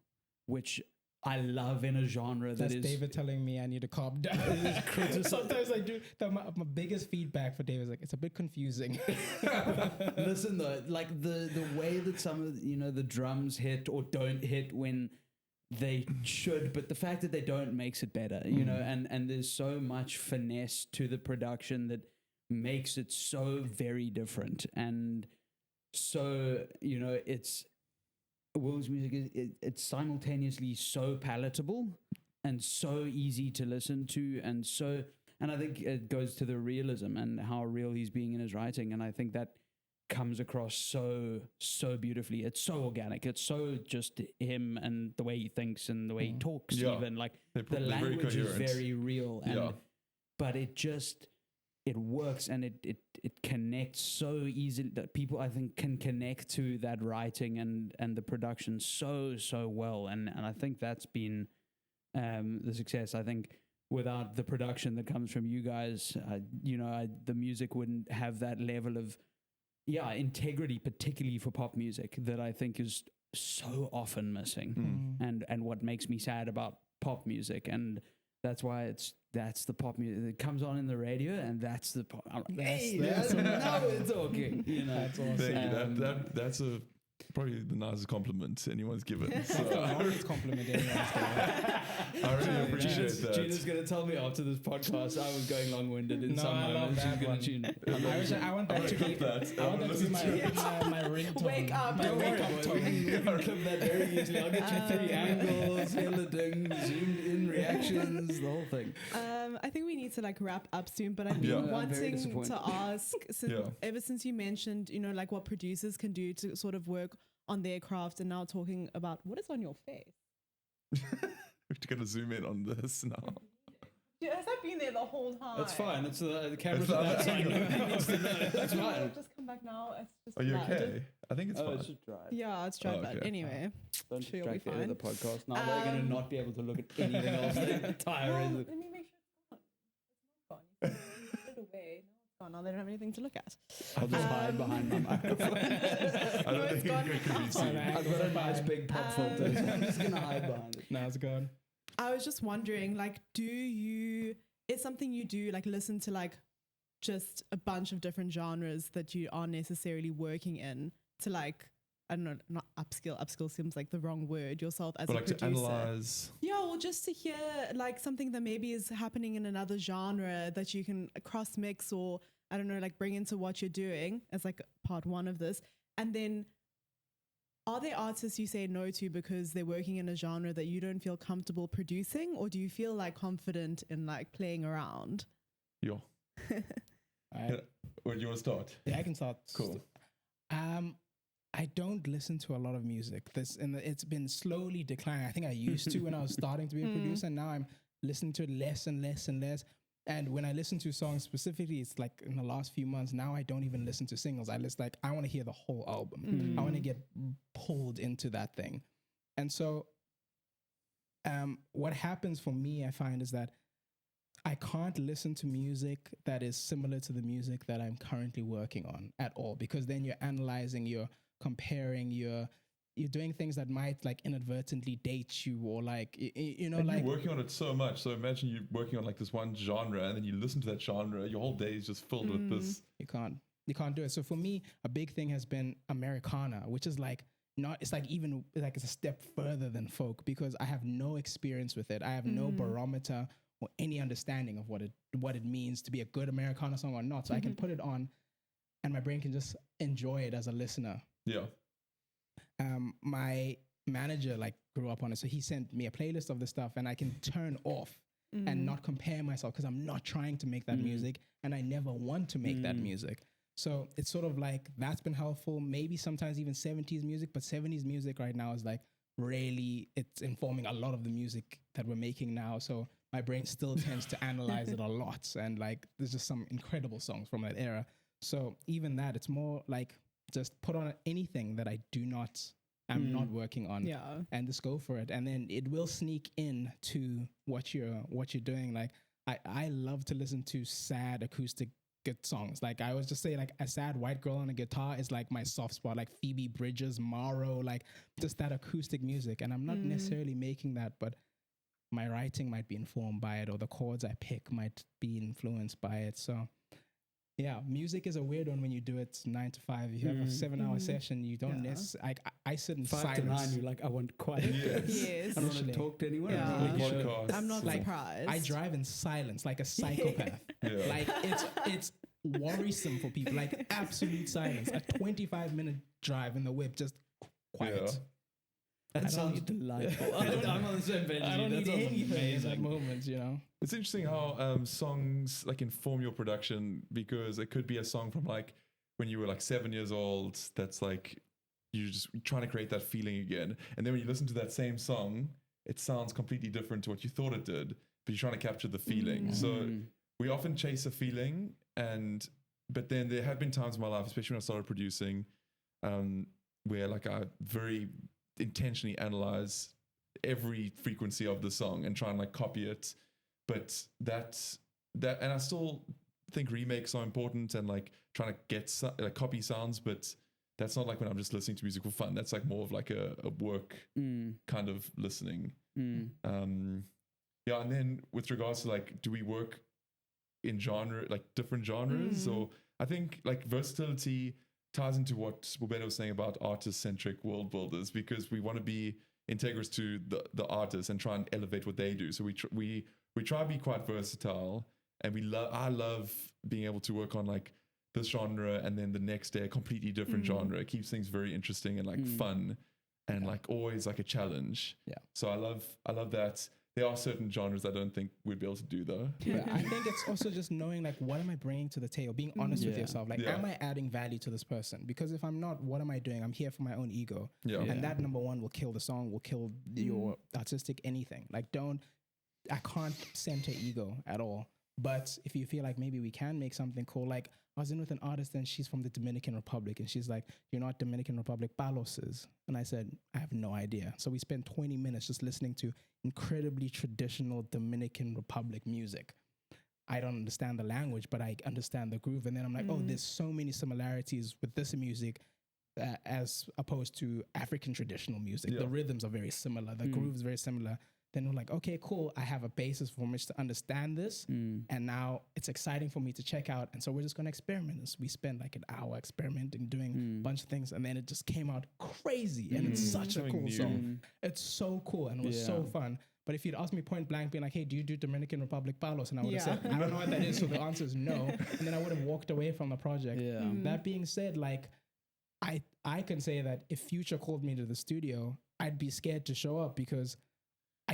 which I love in a genre that is. David telling me I need to calm down. Sometimes I do. My biggest feedback for David is like, it's a bit confusing. Listen though, like the way that some of the drums hit or don't hit when they should, but the fact that they don't makes it better, and there's so much finesse to the production that makes it so very different. And so, it's Will's music it's simultaneously so palatable and so easy to listen to, and I think it goes to the realism and how real he's being in his writing, and I think that comes across so beautifully. It's so organic. It's so just him and the way he thinks and the way he talks. Even like the language is very real, but it works, and it connects so easily that people, I think, can connect to that writing and the production so well, and I think that's been the success. I think without the production that comes from you guys, the music wouldn't have that level of integrity, particularly for pop music, that I think is so often missing, and what makes me sad about pop music. And that's why that's the pop music that comes on in the radio, and that's the pop. That's now we're talking. That's awesome. Thank you. That's probably the nicest compliment anyone's given. So. Compliment anyone's given. I really appreciate that. Gina's going to tell me after this podcast I was going long-winded in some moments. She's going to tune. I want that to be my ringtone. Wake up. Don't worry, you can clip that very easily. I'll get you 3 angles, ding, zoomed in reactions, the whole thing. I think we need to like wrap up soon, but I've been wanting to ask, ever since you mentioned, like what producers can do to sort of work on their craft, and now talking about what is on your face. We're going to zoom in on this now. Yeah, has that been there the whole time? That's fine. It's the camera's on that side. Nobody needs to know. That's fine. Just come back now. It's just Are you bad. okay? I think it's fine. It's just dry. Yeah, it's dry, but anyway. Don't Sure, you'll be distract the end of fine. the podcast. Now they're going to not be able to look at anything else the entire Let end. me make sure it's not gone. You put it away. Now it's gone. Now they don't have anything to look at. I'll just hide behind my microphone. I don't think it can be seen. I've got a nice big pop filter, so I'm just going to hide behind it. Now it's gone. I was just wondering, like, it's something you do, like, listen to, like, just a bunch of different genres that you aren't necessarily working in to, like, I don't know, not upskill. Upskill seems like the wrong word. Yourself as a producer. To analyze. Yeah, well, just to hear, like, something that maybe is happening in another genre that you can cross-mix or, I don't know, like, bring into what you're doing as, like, part one of this. And then are there artists you say no to because they're working in a genre that you don't feel comfortable producing, or do you feel like confident in like playing around? Yeah. Where do you want to start? Yeah, I can start. Cool. I don't listen to a lot of music. It's been slowly declining. I think I used to when I was starting to be a producer, and now I'm listening to it less and less and less. And when I listen to songs specifically, it's like in the last few months, now I don't even listen to singles. I want to hear the whole album. I want to get pulled into that thing. And so what happens for me, I find, is that I can't listen to music that is similar to the music that I'm currently working on at all, because then you're analyzing, you're comparing, you're doing things that might like inadvertently date you, or like, and like you're working on it so much. So imagine you're working on like this one genre, and then you listen to that genre, your whole day is just filled with this. You can't do it. So for me, a big thing has been Americana, which is like it's a step further than folk, because I have no experience with it. I have no barometer or any understanding of what it means to be a good Americana song or not. So I can put it on and my brain can just enjoy it as a listener. Yeah. My manager like grew up on it, so he sent me a playlist of the stuff, and I can turn off and not compare myself, because I'm not trying to make that music, and I never want to make that music. So it's sort of like that's been helpful. Maybe sometimes even 70s music, but 70s music right now is like really, it's informing a lot of the music that we're making now. So my brain still tends to analyze it a lot. And like, there's just some incredible songs from that era. So even that, it's more like just put on anything that I'm not working on, and just go for it. And then it will sneak in to what you're doing. Like I love to listen to sad acoustic good songs. Like I always just say, like a sad white girl on a guitar is like my soft spot, like Phoebe Bridgers, Morrow, like just that acoustic music. And I'm not necessarily making that, but my writing might be informed by it, or the chords I pick might be influenced by it. So yeah, music is a weird one when you do it 9 to 5. If you have a 7-hour session, you don't necessarily. I sit in 5 silence. to 9, you're like, I want quiet. Yes. I don't want to talk to anyone. Yeah. I'm not Like, surprised. I drive in silence like a psychopath. Like it's worrisome for people. Like absolute silence. A 25-minute drive in the whip, just quiet. Yeah. That sounds delightful. I'm on the same page. I don't need anything in that amazing. moment, you know. It's interesting how songs like inform your production, because it could be a song from like when you were like 7 years old that's like you're just trying to create that feeling again, and then when you listen to that same song, it sounds completely different to what you thought it did, but you're trying to capture the feeling. So we often chase a feeling, but then there have been times in my life, especially when I started producing, where like I very intentionally analyze every frequency of the song and try and like copy it. But that and I still think remakes are important and like trying to get like copy sounds, but that's not like when I'm just listening to music for fun. That's like more of like a work kind of listening. Yeah, and then with regards to like, do we work in genre, like different genres? Or I think like versatility ties into what Bubele was saying about artist-centric world builders, because we want to be integrous to the artists and try and elevate what they do. So we try to be quite versatile, and I love being able to work on like this genre and then the next day a completely different genre. It keeps things very interesting and like fun and like always like a challenge. Yeah. So I love that. There are certain genres I don't think we'd be able to do though. Yeah, I think it's also just knowing like, what am I bringing to the table? Being honest with yourself. Like, am I adding value to this person? Because if I'm not, what am I doing? I'm here for my own ego. Yeah. And that number one will kill the song, will kill your artistic anything. Like I can't center ego at all. But if you feel like maybe we can make something cool, like I was in with an artist and she's from the Dominican Republic, and she's like, "You're not Dominican Republic, Palos is." And I said, "I have no idea." So we spent 20 minutes just listening to incredibly traditional Dominican Republic music. I don't understand the language, but I understand the groove. And then I'm like, oh, there's so many similarities with this music as opposed to African traditional music. Yeah. The rhythms are very similar. The groove is very similar. Then we're like, okay, cool. I have a basis from which to understand this. And now it's exciting for me to check out. And so we're just going to experiment. And so we spent like an hour experimenting, doing a bunch of things. And then it just came out crazy. And it's such a cool song. It's so cool. And it was so fun. But if you'd asked me point blank, being like, hey, do you do Dominican Republic Palos? And I would have said, I don't know what that is. So the answer is no. And then I would have walked away from the project. That being said, like, I can say that if Future called me to the studio, I'd be scared to show up because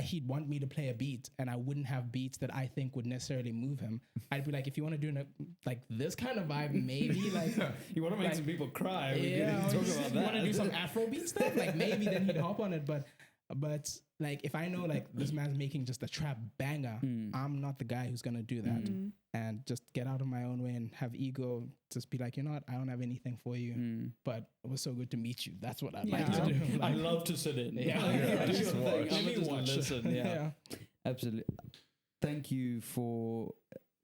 he'd want me to play a beat and I wouldn't have beats that I think would necessarily move him. I'd be like, if you want to do like this kind of vibe, maybe like you want to make some people cry. Yeah, talk about that. You want to do some Afrobeat stuff, like maybe then he'd hop on it. But like if I know like this man's making just a trap banger, I'm not the guy who's gonna do that. And just get out of my own way and have ego. Just be like, you know what? I don't have anything for you, but it was so good to meet you. That's what I'd like to do. Like, I love to sit in. Do your thing. Let me watch. Listen. Yeah, absolutely. Thank you for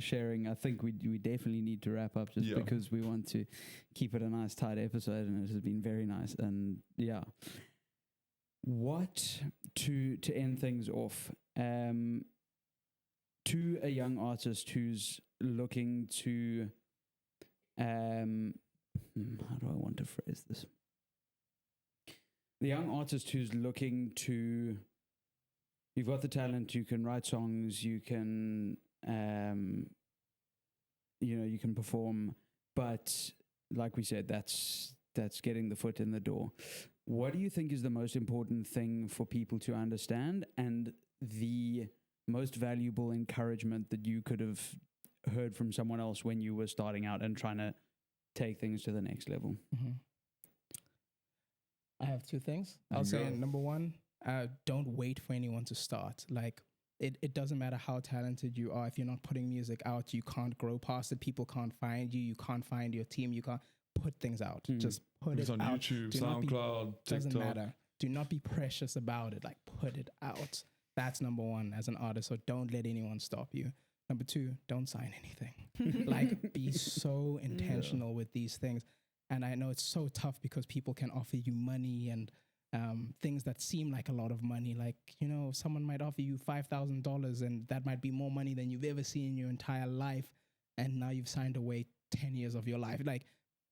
sharing. I think we definitely need to wrap up just because we want to keep it a nice, tight episode, and it has been very nice. And what to end things off? To a young artist who's looking to, how do I want to phrase this? The young artist who's looking to, you've got the talent, you can write songs, you can, you can perform, but like we said, that's getting the foot in the door. What do you think is the most important thing for people to understand, and the most valuable encouragement that you could have heard from someone else when you were starting out and trying to take things to the next level? I have two things. I'll say number one, don't wait for anyone to start. Like, it doesn't matter how talented you are. If you're not putting music out, you can't grow past it. People can't find you. You can't find your team. You can't put things out. Just put it on out. YouTube, Do not be- SoundCloud, doesn't TikTok. matter. Do not be precious about it. Like, put it out. That's number one as an artist. So don't let anyone stop you. Number two, don't sign anything. Like, be so intentional with these things. And I know it's so tough because people can offer you money and things that seem like a lot of money. Like, you know, someone might offer you $5,000 and that might be more money than you've ever seen in your entire life. And now you've signed away 10 years of your life. Like,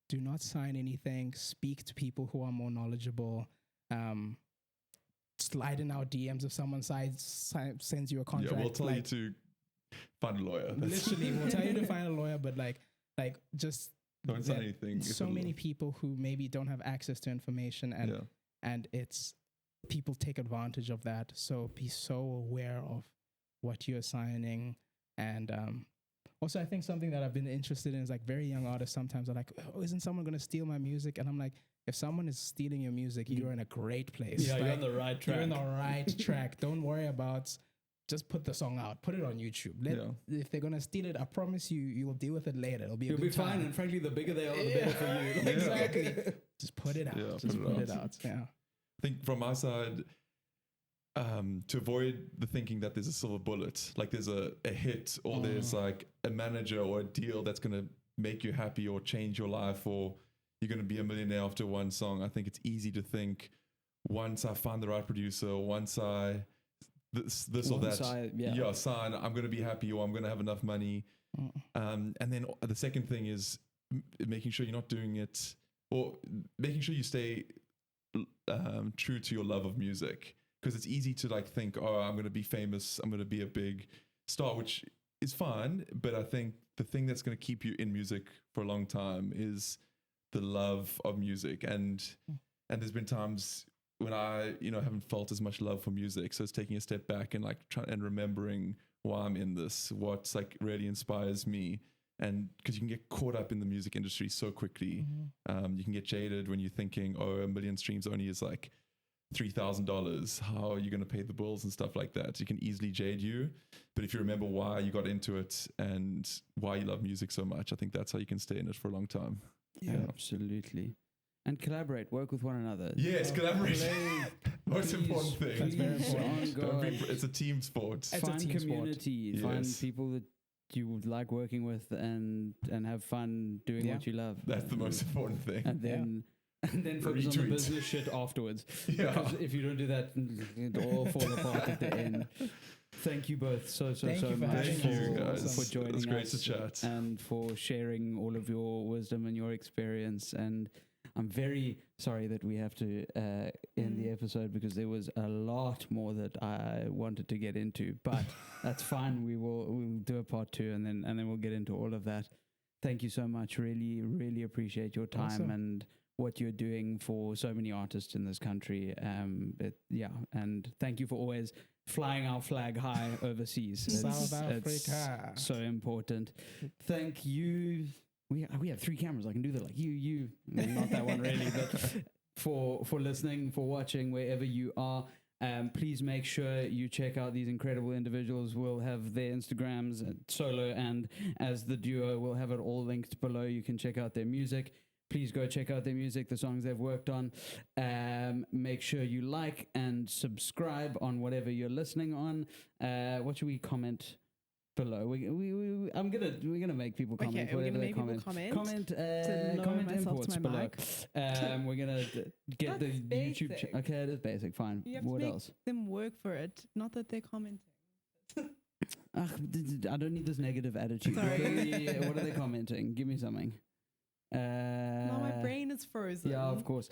do not sign anything. Speak to people who are more knowledgeable. Slide in our DMs if someone sends you a contract. Yeah, we'll tell you to find a lawyer. Literally, we'll tell you to find a lawyer, but like just don't say anything. So many people who maybe don't have access to information, and it's people take advantage of that. So be so aware of what you're signing. And also, I think something that I've been interested in is like very young artists sometimes are like, oh, isn't someone going to steal my music? And I'm like, if someone is stealing your music, you're in a great place. Yeah, like, you're on the right track. You're on the right track. Don't worry about, just put the song out. Put it on YouTube. If they're going to steal it, I promise you'll deal with it later. You'll be fine. And frankly, the bigger they are, the better for you. Exactly. Just put it out. Yeah, just put it out. Yeah. I think from my side, to avoid the thinking that there's a silver bullet, like there's a hit or there's like a manager or a deal that's going to make you happy or change your life, or you're going to be a millionaire after one song. I think it's easy to think, once I find the right producer, once I this or that, sign, I'm going to be happy, or I'm going to have enough money. And then the second thing is making sure you're not doing it, or making sure you stay true to your love of music. Because it's easy to like think, oh, I'm going to be famous, I'm going to be a big star, which is fine. But I think the thing that's going to keep you in music for a long time is the love of music. And there's been times when I, haven't felt as much love for music. So it's taking a step back and like trying and remembering why I'm in this, what's like really inspires me. And because you can get caught up in the music industry so quickly. You can get jaded when you're thinking, oh, 1 million streams only is like $3,000. How are you going to pay the bills and stuff like that? You can easily jade you. But if you remember why you got into it and why you love music so much, I think that's how you can stay in it for a long time. Yeah, absolutely. And collaborate, work with one another. Yes, collaboration. Most important thing. That's very important. It's a team sport. Find community. Sport. Find Yes. people that you would like working with and have fun doing what you love. That's the most important thing. And then focus on the business shit afterwards. Yeah. Because if you don't do that, it all fall apart at the end. Thank you both so much Thank you guys. for joining us. It's great to chat. And for sharing all of your wisdom and your experience. And I'm very sorry that we have to end the episode because there was a lot more that I wanted to get into, but that's fine. We'll do a part 2 and then we'll get into all of that. Thank you so much. Really, really appreciate your time and what you're doing for so many artists in this country. And thank you for always flying our flag high overseas. South Africa. It's so important. Thank you. We have 3 cameras. I can do that like you. Not that one really, but for listening, for watching, wherever you are, please make sure you check out these incredible individuals. We'll have their Instagrams, solo and as the duo. We'll have it all linked below. You can check out their music. Please go check out their music, the songs they've worked on. Make sure you like and subscribe on whatever you're listening on. What should we comment below? We're gonna make people comment whatever they comment. Comment inputs below. We're gonna get the YouTube. Okay, it is basic. Fine. You have what to make else? them work for it. Not that they're commenting. I don't need this negative attitude. Sorry. What are they commenting? Give me something. Now my brain is frozen. Yeah, of course.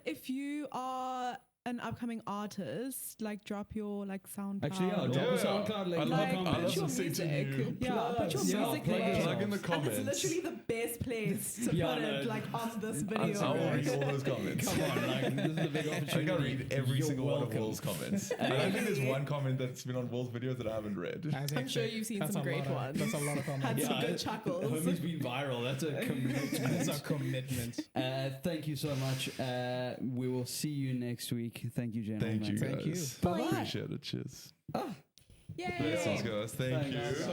If you are an upcoming artist, like drop your SoundCloud. Actually, drop a SoundCloud link. I love listening to you. Put your music there. Plug in the comments. And it's literally the best place to put it, on this video. I will read all those comments. Come on, this is a big opportunity. I gotta read every single one of welcome. Will's comments. And I think there's one comment that's been on Will's videos that I haven't read. I'm sure you've seen some great ones. That's a lot of comments. Had some good chuckles. Homie's been viral. That's a commitment. That's a commitment. Thank you so much. We will see you next week. week. Thank you, gentlemen. Thank you, Thank you. guys. Bye-bye. Appreciate it. Cheers. Yay! Blessings, guys. Thank Thanks. you.